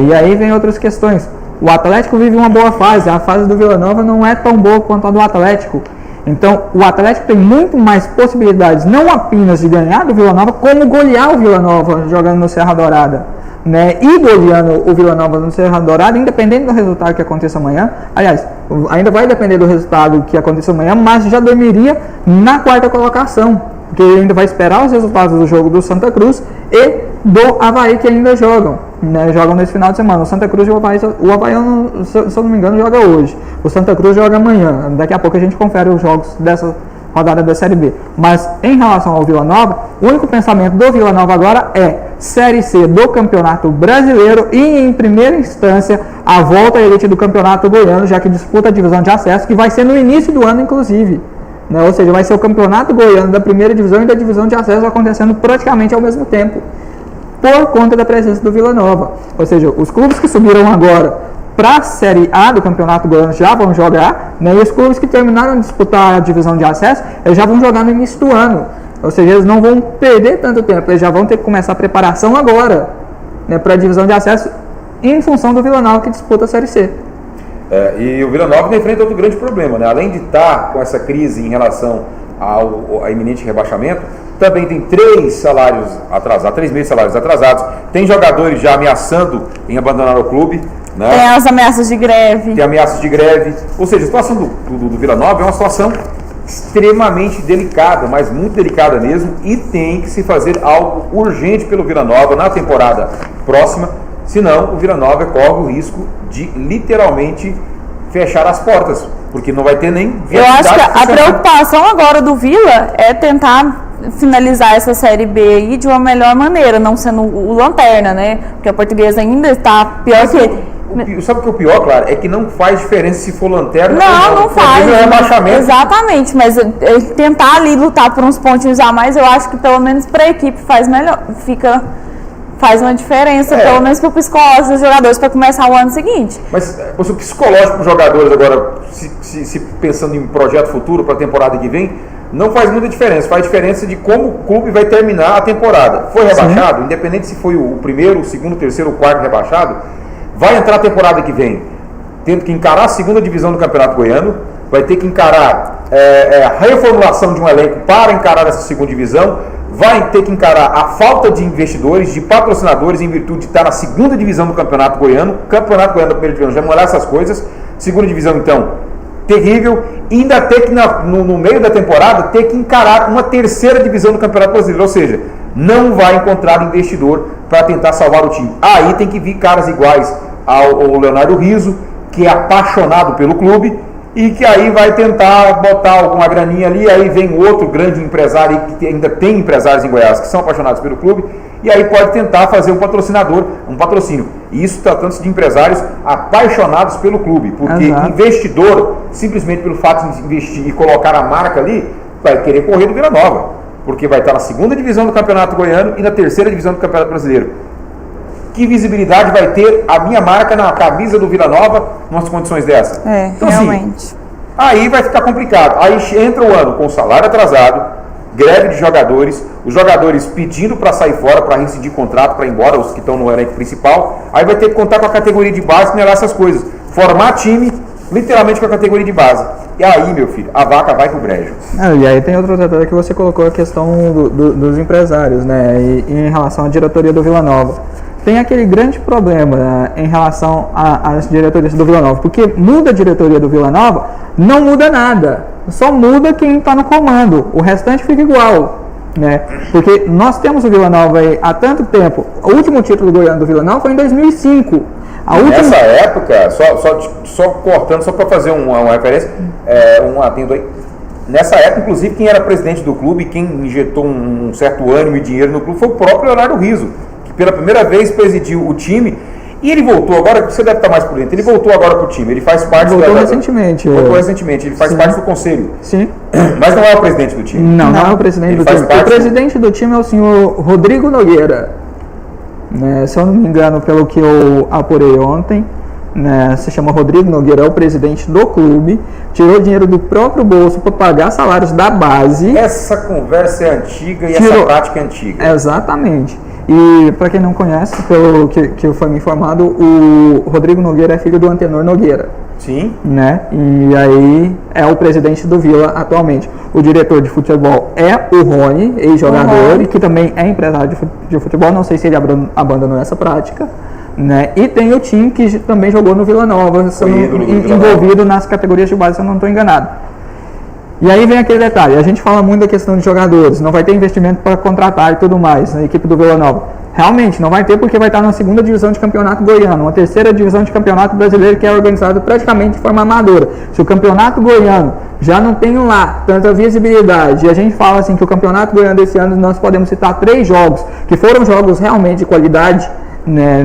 E aí vem outras questões. O Atlético vive uma boa fase, a fase do Vila Nova não é tão boa quanto a do Atlético. Então, o Atlético tem muito mais possibilidades, não apenas de ganhar do Vila Nova, como golear o Vila Nova jogando no Serra Dourada. E goleando o Vila Nova no Serra Dourada, independente do resultado que aconteça amanhã. Aliás, ainda vai depender do resultado que aconteça amanhã, mas já dormiria na quarta colocação, porque ele ainda vai esperar os resultados do jogo do Santa Cruz e do Avaí, que ainda jogam. Jogam nesse final de semana. O Santa Cruz e o Avaí, se eu não me engano, joga hoje. O Santa Cruz joga amanhã. Daqui a pouco a gente confere os jogos dessa rodada da Série B. Mas em relação ao Vila Nova, o único pensamento do Vila Nova agora é Série C do Campeonato Brasileiro e, em primeira instância, a volta à elite do Campeonato Goiano, já que disputa a divisão de acesso, que vai ser no início do ano, inclusive. Ou seja, vai ser o Campeonato Goiano da primeira divisão e da divisão de acesso acontecendo praticamente ao mesmo tempo, por conta da presença do Vila Nova. Ou seja, os clubes que subiram agora para a Série A do Campeonato Goiano já vão jogar, e os clubes que terminaram de disputar a divisão de acesso, eles já vão jogar no início do ano. Ou seja, eles não vão perder tanto tempo, eles já vão ter que começar a preparação agora, para a divisão de acesso, em função do Vila Nova que disputa a Série C. E o Vila Nova enfrenta outro grande problema, além de estar com essa crise em relação ao iminente rebaixamento, também tem 3 meses de salários atrasados, tem jogadores já ameaçando em abandonar o clube. Tem as ameaças de greve. Ou seja, a situação do Vila Nova é uma situação extremamente delicada, mas muito delicada mesmo, e tem que se fazer algo urgente pelo Vila Nova na temporada próxima, senão o Vila Nova corre o risco de literalmente fechar as portas, porque não vai ter nem viabilidade. Eu acho que a preocupação agora do Vila é tentar finalizar essa Série B aí de uma melhor maneira, não sendo o lanterna, porque a Portuguesa ainda está pior que ele. Sabe o que é o pior, Clara? É que não faz diferença se for lanterna ou não faz. Exatamente, mas tentar ali lutar por uns pontinhos a mais, eu acho que pelo menos para a equipe faz uma diferença, pelo menos para o psicológico dos jogadores, para começar o ano seguinte. Mas o psicológico dos jogadores agora, se pensando em projeto futuro para a temporada que vem, não faz muita diferença. Faz diferença de como o clube vai terminar a temporada. Foi rebaixado, independente se foi o primeiro, o segundo, o terceiro, o quarto rebaixado, vai entrar a temporada que vem tendo que encarar a segunda divisão do Campeonato Goiano, vai ter que encarar a reformulação de um elenco para encarar essa segunda divisão, vai ter que encarar a falta de investidores, de patrocinadores, em virtude de estar na segunda divisão do Campeonato Goiano. Campeonato Goiano da primeira divisão já molhar essas coisas. Segunda divisão, então, terrível. E ainda ter que, no meio da temporada, ter que encarar uma terceira divisão do Campeonato Brasileiro. Ou seja, não vai encontrar investidor para tentar salvar o time. Aí tem que vir caras iguais ao Leonardo Rizzo, que é apaixonado pelo clube, e que aí vai tentar botar alguma graninha ali, aí vem outro grande empresário, que ainda tem empresários em Goiás que são apaixonados pelo clube, e aí pode tentar fazer um patrocínio. E isso tratando-se de empresários apaixonados pelo clube, porque investidor, simplesmente pelo fato de investir e colocar a marca ali, vai querer correr do Vila Nova, porque vai estar na segunda divisão do Campeonato Goiano e na terceira divisão do Campeonato Brasileiro. Que visibilidade vai ter a minha marca na camisa do Vila Nova nas condições dessas? Então, realmente. Assim, aí vai ficar complicado. Aí entra o ano com salário atrasado, greve de jogadores, os jogadores pedindo para sair fora, para rescindir contrato, para ir embora, os que estão no elenco principal. Aí vai ter que contar com a categoria de base, melhorar essas coisas. Formar time, literalmente com a categoria de base. E aí, meu filho, a vaca vai pro brejo. E aí tem outro detalhe que você colocou, a questão dos empresários, né? E em relação à diretoria do Vila Nova. Tem aquele grande problema em relação às diretorias do Vila Nova, porque muda a diretoria do Vila Nova, não muda nada, só muda quem está no comando, o restante fica igual, né? Porque nós temos o Vila Nova aí há tanto tempo, o último título goiano do Vila Nova foi em 2005. Nessa época, só cortando, só para fazer uma referência, um atendo aí. Nessa época, inclusive, quem era presidente do clube, quem injetou um certo ânimo e dinheiro no clube foi o próprio Leonardo Rizzo, pela primeira vez presidiu o time, e ele voltou agora, você deve estar mais por dentro, ele voltou agora para o time, ele faz parte recentemente, ele faz parte do conselho. Sim. Mas não é o presidente do time. Não é o presidente do time. O presidente do time é o senhor Rodrigo Nogueira. Né, se eu não me engano, pelo que eu apurei ontem, né, se chama Rodrigo Nogueira, é o presidente do clube, tirou dinheiro do próprio bolso para pagar salários da base. Essa conversa é antiga e essa prática é antiga. Exatamente. E para quem não conhece, pelo que foi me informado, o Rodrigo Nogueira é filho do Antenor Nogueira. Sim. Né? E aí é o presidente do Vila atualmente. O diretor de futebol é o Rony, ex-jogador, e que também é empresário de futebol. Não sei se ele abandonou essa prática. Né? E tem o time que também jogou no Vila Nova, envolvido nas categorias de base, se eu não estou enganado. E aí vem aquele detalhe, a gente fala muito da questão de jogadores, não vai ter investimento para contratar e tudo mais na equipe do Vila Nova. Realmente, não vai ter, porque vai estar na segunda divisão de campeonato goiano, uma terceira divisão de campeonato brasileiro que é organizado praticamente de forma amadora. Se o campeonato goiano já não tem lá tanta visibilidade, e a gente fala assim que o campeonato goiano desse ano nós podemos citar 3 jogos, que foram jogos realmente de qualidade, né,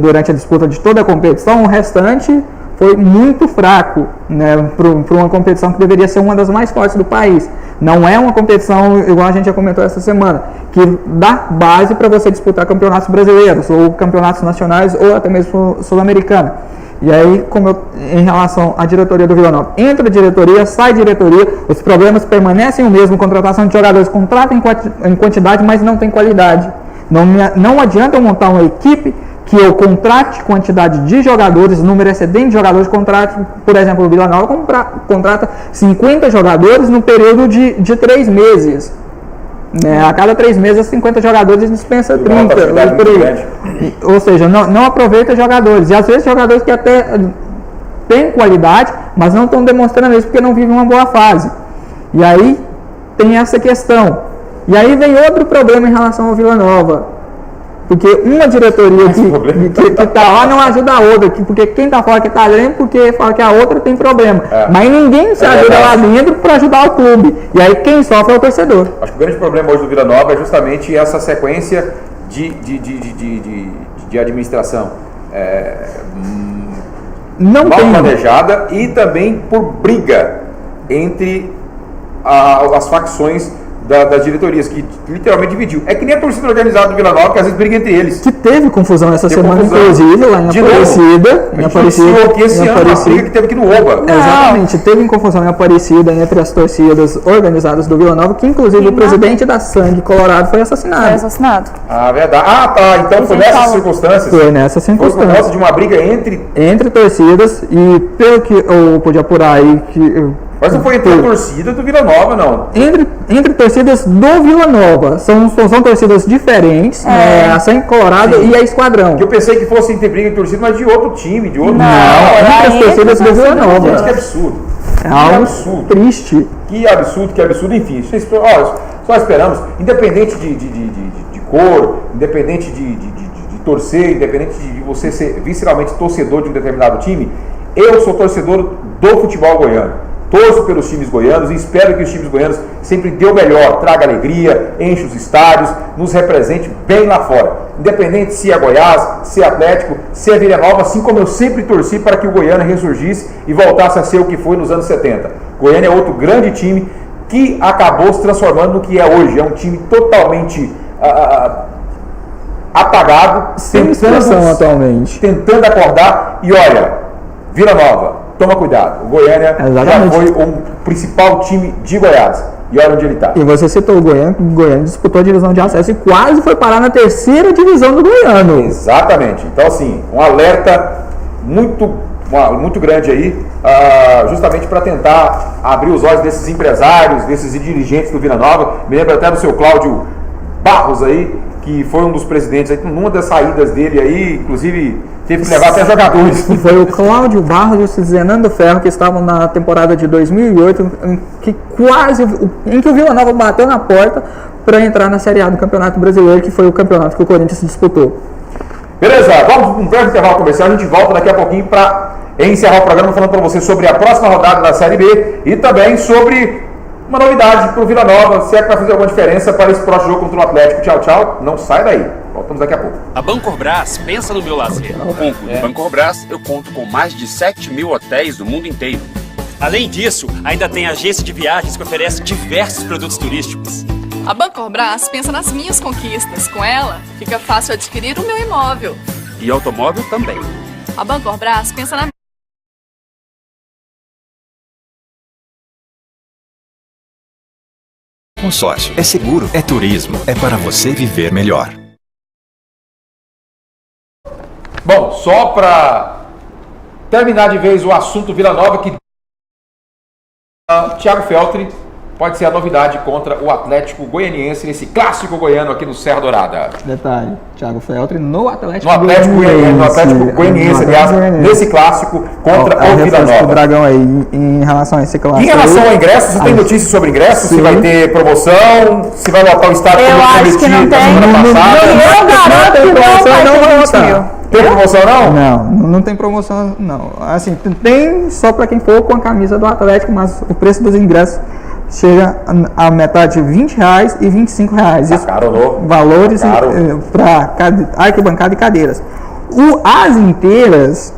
durante a disputa de toda a competição, o restante foi muito fraco, né, para uma competição que deveria ser uma das mais fortes do país. Não é uma competição, igual a gente já comentou essa semana, que dá base para você disputar campeonatos brasileiros, ou campeonatos nacionais, ou até mesmo sul-americana. E aí, em relação à diretoria do Vila Nova, entra a diretoria, sai a diretoria, os problemas permanecem o mesmo, contratação de jogadores, contrata em quantidade, mas não tem qualidade. Não adianta eu montar uma equipe que eu contrate quantidade de jogadores, número excedente de jogadores, contrate, por exemplo, o Vila Nova contrata 50 jogadores no período de 3 meses. Né? A cada 3 meses, 50 jogadores dispensa 30. Ou seja, não aproveita jogadores. E às vezes jogadores que até têm qualidade, mas não estão demonstrando isso porque não vivem uma boa fase. E aí tem essa questão. E aí vem outro problema em relação ao Vila Nova. Porque uma diretoria que está lá não ajuda a outra, porque quem está fora que está dentro, porque fala que a outra tem problema. Mas ninguém se ajuda lá dentro para ajudar o clube. E aí quem sofre é o torcedor. Acho que o grande problema hoje do Vila Nova é justamente essa sequência de administração não mal tem planejada e também por briga entre as facções das diretorias, que literalmente dividiu. É que nem a torcida organizada do Vila Nova, que às vezes briga entre eles. Que teve confusão essa semana, inclusive, lá em Aparecida. Em Aparecida. Que esse ano, a briga que teve aqui no Oba. Exatamente, teve confusão em Aparecida entre as torcidas organizadas do Vila Nova, que inclusive o presidente da Sangue Colorado foi assassinado. Foi assassinado. Ah, verdade. Ah, tá. Então foi nessas circunstâncias. Foi nessas circunstâncias. Foi por causa de uma briga entre torcidas, e pelo que eu pude apurar aí, mas não foi entre a torcida do Vila Nova, não. Entre torcidas do Vila Nova. São torcidas diferentes, a Sangue Colorado e a Esquadrão. Que eu pensei que fosse entre briga e torcida, mas de outro time, de outro... Não, entre as torcidas do Vila Nova. Gente, que absurdo. É algo triste. Que absurdo, enfim. Só esperamos, independente de cor, independente de torcer, independente de você ser visceralmente torcedor de um determinado time, eu sou torcedor do futebol goiano. Torço pelos times goianos e espero que os times goianos sempre dê o melhor, traga alegria, enche os estádios, nos represente bem lá fora. Independente se é Goiás, se é Atlético, se é Vila Nova, assim como eu sempre torci para que o Goiânia ressurgisse e voltasse a ser o que foi nos anos 70. Goiânia é outro grande time que acabou se transformando no que é hoje. É um time totalmente apagado, sem expressão atualmente. Tentando acordar. E olha, Vila Nova, toma cuidado, o Goiânia já foi o principal time de Goiás. E olha onde ele está. E você citou o Goiânia disputou a divisão de acesso e quase foi parar na 3ª divisão do Goiano. Exatamente. Então, assim, um alerta muito grande aí, justamente para tentar abrir os olhos desses empresários, desses dirigentes do Vila Nova. Me lembro até do seu Cláudio Barros aí, que foi um dos presidentes aí, numa das saídas dele aí, inclusive teve que levar até jogadores. Foi o Cláudio Barros e o Zenando Ferro, que estavam na temporada de 2008, em que o Vila Nova bateu na porta para entrar na Série A do Campeonato Brasileiro, que foi o campeonato que o Corinthians disputou. Beleza, vamos para um breve intervalo comercial, a gente volta daqui a pouquinho para encerrar o programa falando para você sobre a próxima rodada da Série B e também sobre uma novidade para o Vila Nova, se é que vai fazer alguma diferença para esse próximo jogo contra o Atlético. Tchau, tchau, não sai daí. Voltamos daqui a pouco. A Bancorbras pensa no meu lazer. Com o Bancorbras, eu conto com mais de 7 mil hotéis do mundo inteiro. Além disso, ainda tem agência de viagens que oferece diversos produtos turísticos. A Bancorbras pensa nas minhas conquistas. Com ela, fica fácil adquirir o meu imóvel. E automóvel também. A Bancorbras pensa na... Consórcio é seguro, é turismo, é para você viver melhor. Bom, só para terminar de vez o assunto Vila Nova, que Thiago Feltri pode ser a novidade contra o Atlético Goianiense nesse clássico goiano aqui no Serra Dourada. Detalhe, Thiago Feltri no Atlético Goianiense, aliás, nesse clássico contra o Vila Nova. O Dragão aí, em relação a esse clássico. Em relação ao ingresso, você tem notícias sobre ingresso? Se vai ter promoção? Se vai lotar o estádio? Eu acho que não tem. Eu garanto que não vai ter 20 mil. Tem promoção não? Não tem promoção não. Assim, tem só para quem for com a camisa do Atlético, mas o preço dos ingressos chega a metade de R$20 e R$25. Tá caro, não? Valores para arquibancada e cadeiras. As inteiras,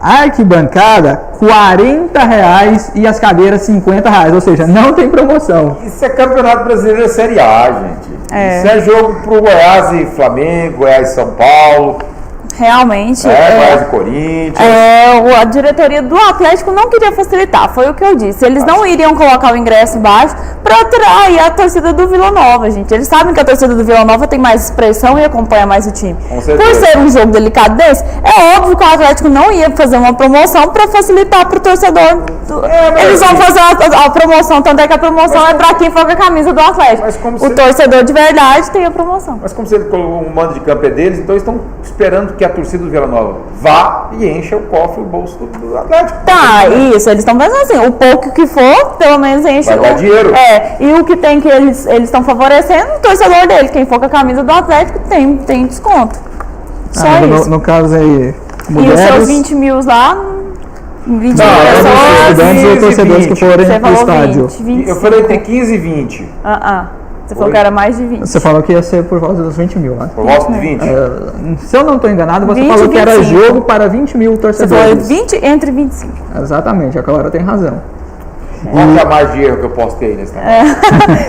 a arquibancada R$40 e as cadeiras R$50. Ou seja, não tem promoção. Isso é Campeonato Brasileiro Série A, gente. Isso é jogo pro Goiás e Flamengo, Goiás e São Paulo. Realmente. Goiás e Corinthians. A diretoria do Atlético não queria facilitar, foi o que eu disse. Eles não iriam colocar o ingresso baixo para atrair a torcida do Vila Nova, gente. Eles sabem que a torcida do Vila Nova tem mais expressão e acompanha mais o time. Por ser um jogo delicado desse, é óbvio que o Atlético não ia fazer uma promoção para facilitar para o torcedor. Eles vão fazer a promoção, tanto é que a promoção é para quem for com a camisa do Atlético. O torcedor de verdade tem a promoção. Mas como você colocou o mando de campo é deles, então eles estão esperando que a torcida do Vila Nova vá e encha o cofre, o bolso do Atlético. Tá, isso, eles estão pensando assim, o pouco que for, pelo menos enche vai dar dinheiro. E o que tem que eles estão favorecendo, o torcedor dele, quem for com a camisa do Atlético tem desconto. Só isso. No caso aí, mulheres... E os seus 20 mil lá, 20 mil pessoas... Estudantes ou torcedores que forem pro estádio. 20, eu falei tem 15 e 20. Você falou que era mais de 20. Você falou que ia ser por volta dos 20 mil, né? Por volta de 20? Se eu não estou enganado, você 20, falou que 25. Era jogo para 20 mil torcedores. Você falou entre 25. Exatamente, a Clara tem razão. Qual que é a margem de erro que eu posso ter aí nesse negócio?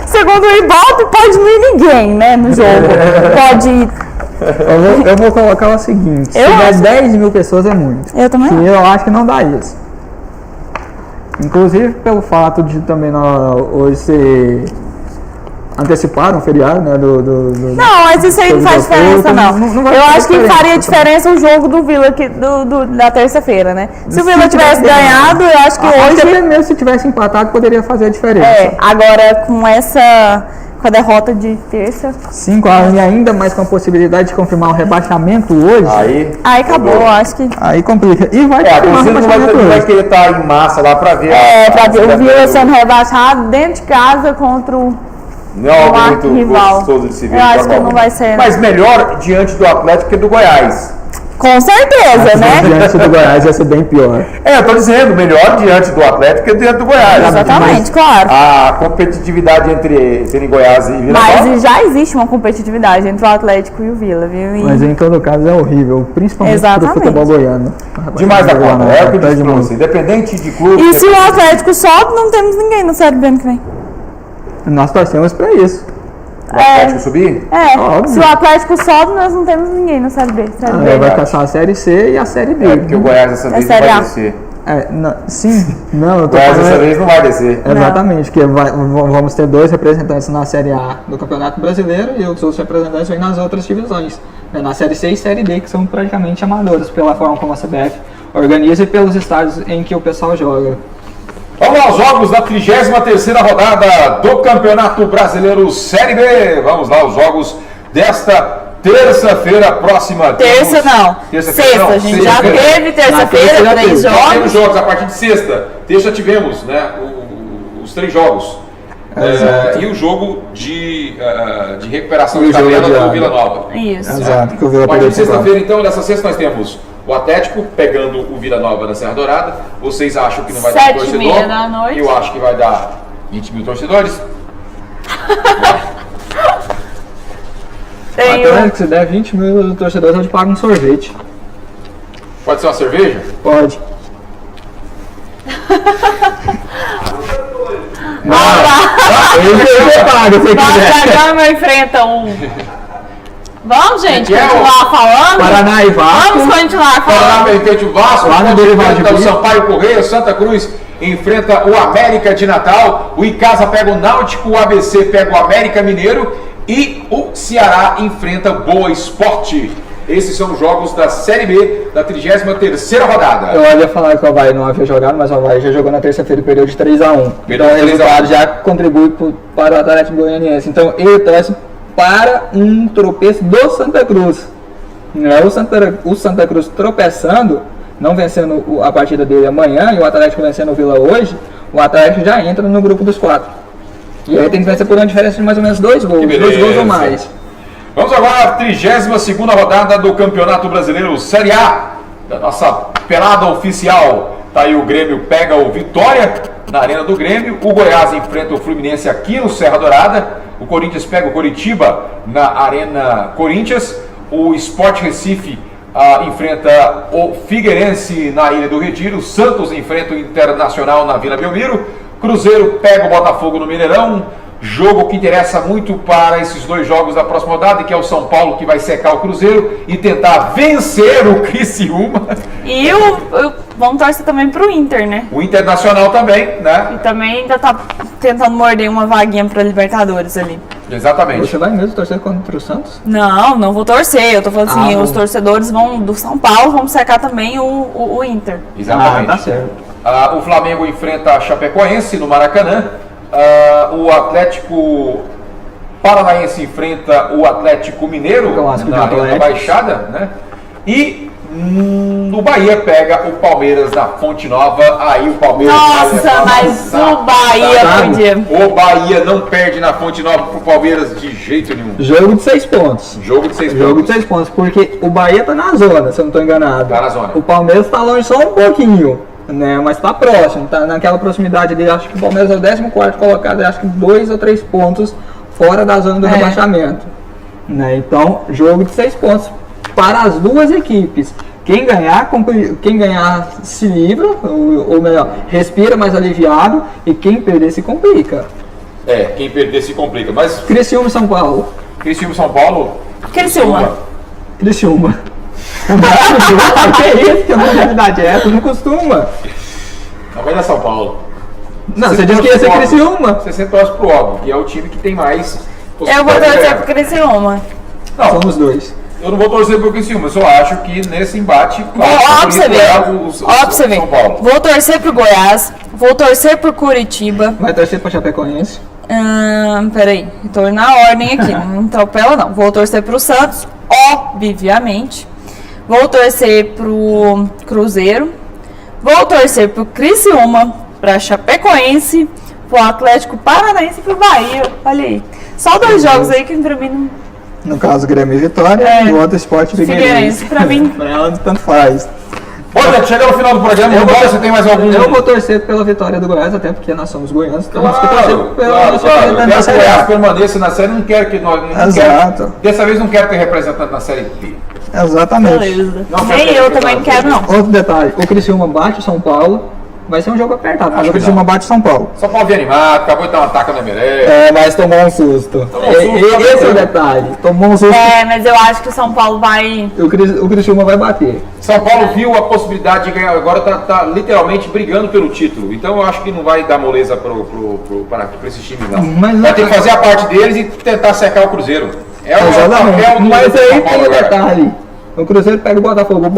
Segundo o Ibope, pode não ir ninguém, né, no jogo. Pode... Eu vou colocar o seguinte, se tiver 10 mil pessoas é muito. Eu também acho. E eu acho que não dá isso. Inclusive pelo fato de também hoje ser antecipado um feriado, né? Não, mas isso aí não faz diferença, não. Eu acho que faria diferença o jogo do Vila da terça-feira, né? Se o Vila tivesse ganhado, eu acho que hoje... Até mesmo se tivesse empatado, poderia fazer a diferença. Agora com com a derrota de terça... 5 e ainda mais com a possibilidade de confirmar o rebaixamento hoje... Aí acabou, acho que... Aí complica. E vai confirmar o rebaixamento hoje. Vai querer estar em massa lá pra ver... pra ver o Vila sendo rebaixado dentro de casa contra o... Não é algo muito rival. gostoso de se ver. Eu acho que não vai ser... Mas melhor diante do Atlético que do Goiás. Com certeza, né? Diante do Goiás ia ser bem pior. Eu tô dizendo, melhor diante do Atlético que diante do Goiás. Exatamente, claro. A competitividade entre Goiás e Vila Nova... Mas já existe uma competitividade entre o Atlético e o Vila, viu? Mas em todo caso é horrível, principalmente pro futebol goiano. Demais da conta, é o que eu disse pra você. Independente de clube... E se o Atlético sobe, não temos ninguém no Série B ano que vem. Nós torcemos pra isso. O Atlético subir? Se o Atlético sobe, nós não temos ninguém na Série B. Vai caçar a Série C e a Série B. Porque o Goiás dessa vez não vai descer. Eu tô Goiás dessa vez não vai descer. Exatamente, porque vamos ter 2 representantes na Série A do Campeonato Brasileiro e os outros representantes vêm nas outras divisões. Na Série C e Série D, que são praticamente amadoras pela forma como a CBF organiza e pelos estádios em que o pessoal joga. Vamos aos jogos da 33ª rodada do Campeonato Brasileiro Série B. Vamos lá, os jogos desta terça-feira próxima. Terça não. Sexta, a gente já teve terça-feira 3 jogos. Já temos jogos a partir de sexta. Terça tivemos, né, os 3 jogos. E o jogo de recuperação de tabela do Vila Nova. Isso. Exato. A partir de sexta-feira, então, nessa sexta nós temos o Atlético pegando o Vila Nova na Serra Dourada. Vocês acham que não vai dar torcedor? 7h30 da noite. Eu acho que vai dar 20 mil torcedores. Até que se der 20 mil torcedores, a gente paga um sorvete. Pode ser uma cerveja? Pode. A Gama enfrenta Vamos, gente, continuar falando? Paraná e Vasco. Vamos continuar falando. Paraná enfrenta o Vasco. Lá no derivado do Sampaio Correia. Santa Cruz enfrenta o América de Natal. O Icasa pega o Náutico. O ABC pega o América Mineiro. E o Ceará enfrenta o Boa Esporte. Esses são os jogos da Série B da 33ª rodada. Eu ia falar que o Avaí não havia jogado, mas o Avaí já jogou na terça-feira e perdeu de 3-1. Então o resultado já contribui para o Atlético Goianiense. Então ele torce para um tropeço do Santa Cruz. O Santa Cruz tropeçando, não vencendo a partida dele amanhã, e o Atlético vencendo o Vila hoje, o Atlético já entra no grupo dos 4. E aí tem que vencer por uma diferença de mais ou menos 2 gols, 2 gols ou mais. Vamos agora à 32ª rodada do Campeonato Brasileiro Série A, da nossa pelada oficial. Tá aí o Grêmio pega o Vitória na Arena do Grêmio, o Goiás enfrenta o Fluminense aqui no Serra Dourada, o Corinthians pega o Coritiba na Arena Corinthians, o Sport Recife enfrenta o Figueirense na Ilha do Retiro, o Santos enfrenta o Internacional na Vila Belmiro, Cruzeiro pega o Botafogo no Mineirão, jogo que interessa muito para esses 2 jogos da próxima rodada, que é o São Paulo que vai secar o Cruzeiro e tentar vencer o Criciúma. E vamos torcer também pro Inter, né? O Internacional também, né? E também ainda tá tentando morder uma vaguinha pra Libertadores ali. Exatamente. Você vai mesmo torcer contra o Santos? Não vou torcer. Eu tô falando assim, os torcedores do São Paulo vão secar também o Inter. Exatamente. Tá certo. O Flamengo enfrenta a Chapecoense no Maracanã. O Atlético Paranaense enfrenta o Atlético Mineiro na Arena Baixada, né? E o Bahia pega o Palmeiras na Fonte Nova. Aí o Palmeiras... Nossa, mas o Bahia podia... O Bahia não perde na Fonte Nova pro Palmeiras de jeito nenhum. Jogo de 6 pontos. Jogo de 6 Jogo de 6 pontos, porque o Bahia tá na zona, se eu não tô enganado. Tá na zona. O Palmeiras tá longe só um pouquinho, né? Mas tá próximo, tá naquela proximidade dele. Acho que o Palmeiras é o 14º colocado, acho que 2 ou 3 pontos fora da zona do rebaixamento, né? Então, jogo de 6 pontos para as 2 equipes. Quem ganhar se livra, ou melhor, respira mais aliviado, e quem perder se complica. Quem perder se complica. Mas Criciúma e São Paulo. Criciúma e São Paulo? Criciúma. Criciúma. Que é isso? Que modalidade é essa? Não costuma. Não vai dar São Paulo. Não, você disse que ia ser Criciúma. Você sempre torce pro óbvio, que é o time que tem mais... Eu vou torcer pro Criciúma. Não, somos dois. Eu não vou torcer pro Criciúma, eu só acho que nesse embate... Ó, pra você ver. Vou torcer pro Goiás, vou torcer pro Curitiba. Vai torcer pra Chapecoense. Peraí, tô na ordem aqui, não atropela não. Vou torcer pro Santos, obviamente. Vou torcer pro Cruzeiro. Vou torcer pro Criciúma, pra Chapecoense, pro Atlético Paranaense e pro Bahia. Olha aí. Só 2 jogos aí que pra mim não... No caso, Grêmio e Vitória, e o outro Sport Figueirense. Pra mim... Pra ela, tanto faz. Olha, chega no final do programa, você tem mais algum... Eu vou torcer pela vitória do Goiás, até porque nós somos goianos, então claro, que torcer pela eu quero que o Goiás permaneça na série, não quero que nós... Exato. Dessa vez não quero ter representante na série B. Exatamente. Beleza. Nem eu também não quero, não. Outro detalhe, o Criciúma bate o São Paulo, vai ser um jogo apertado, mas o Criciúma bate o São Paulo. São Paulo bem animado, acabou de dar um ataque na Emeré. Mas tomou um susto. Esse é o detalhe, tomou um susto. Mas eu acho que o São Paulo vai... O Criciúma vai bater. São Paulo viu a possibilidade de ganhar, agora tá literalmente brigando pelo título. Então eu acho que não vai dar moleza para esses times, não. Vai ter que fazer a parte deles e tentar secar o Cruzeiro. Mas aí tem o detalhe. O Cruzeiro pega o Botafogo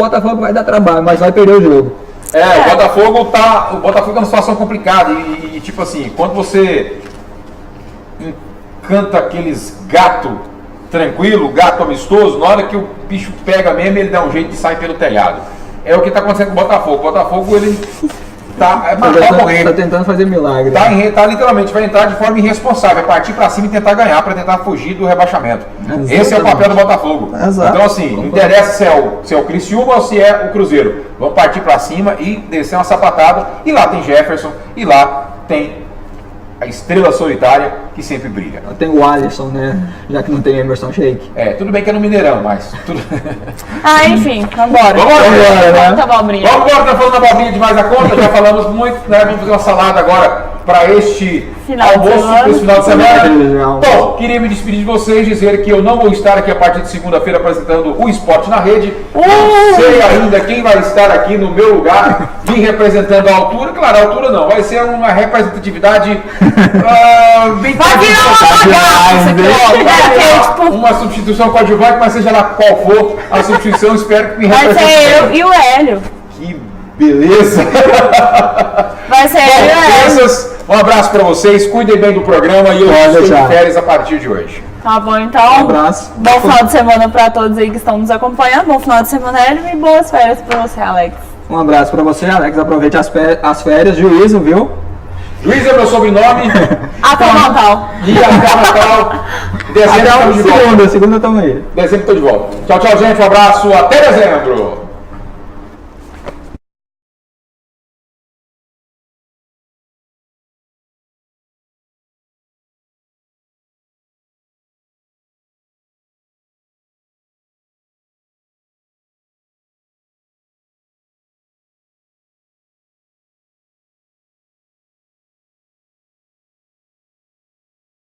vai dar trabalho, mas vai perder o jogo. O Botafogo tá numa situação complicada e tipo assim, quando você encanta aqueles gato tranquilo, gato amistoso, na hora que o bicho pega mesmo, ele dá um jeito de sair pelo telhado. É o que tá acontecendo com o Botafogo. O Botafogo, ele tá morrendo. Tá tentando fazer milagre. Tá literalmente, vai entrar de forma irresponsável, vai partir pra cima e tentar ganhar, pra tentar fugir do rebaixamento. Exatamente. Esse é o papel do Botafogo. Exato. Então assim, não interessa se é o Criciúma ou se é o Cruzeiro. Vamos partir pra cima e descer uma sapatada. E lá tem Jefferson, e lá tem a estrela solitária que sempre brilha. Tem o Alisson, né? Já que não tem Emerson Sheik. Tudo bem que é no Mineirão, mas... Enfim, vambora. Vambora, né? Vamos embora, tá falando abobrinha demais da conta, já falamos muito, né? Vamos fazer uma salada agora para este almoço, para esse final de semana. Bom, queria me despedir de vocês, dizer que eu não vou estar aqui a partir de segunda-feira apresentando o Esporte na Rede. Não sei ainda quem vai estar aqui no meu lugar, me representando a altura. Claro, a altura não, vai ser uma representatividade bem... Vai virar uma substituição coadjuvante, mas seja lá qual for a substituição, espero que me represente. Vai ser eu e o Hélio. Que beleza! Vai ser eu e o Hélio. Um abraço pra vocês, cuidem bem do programa e eu estou de férias a partir de hoje. Tá bom, então. Um abraço. Bom final de semana pra todos aí que estão nos acompanhando. Bom final de semana, Hélio, e boas férias pra você, Alex. Um abraço pra você, Alex. Aproveite as férias, juízo, viu? Juiz é meu sobrenome. Até o Natal. E até o Natal. Dezembro estamos de volta. Segunda estamos aí. Dezembro estou de volta. Tchau, tchau, gente. Um abraço. Até dezembro.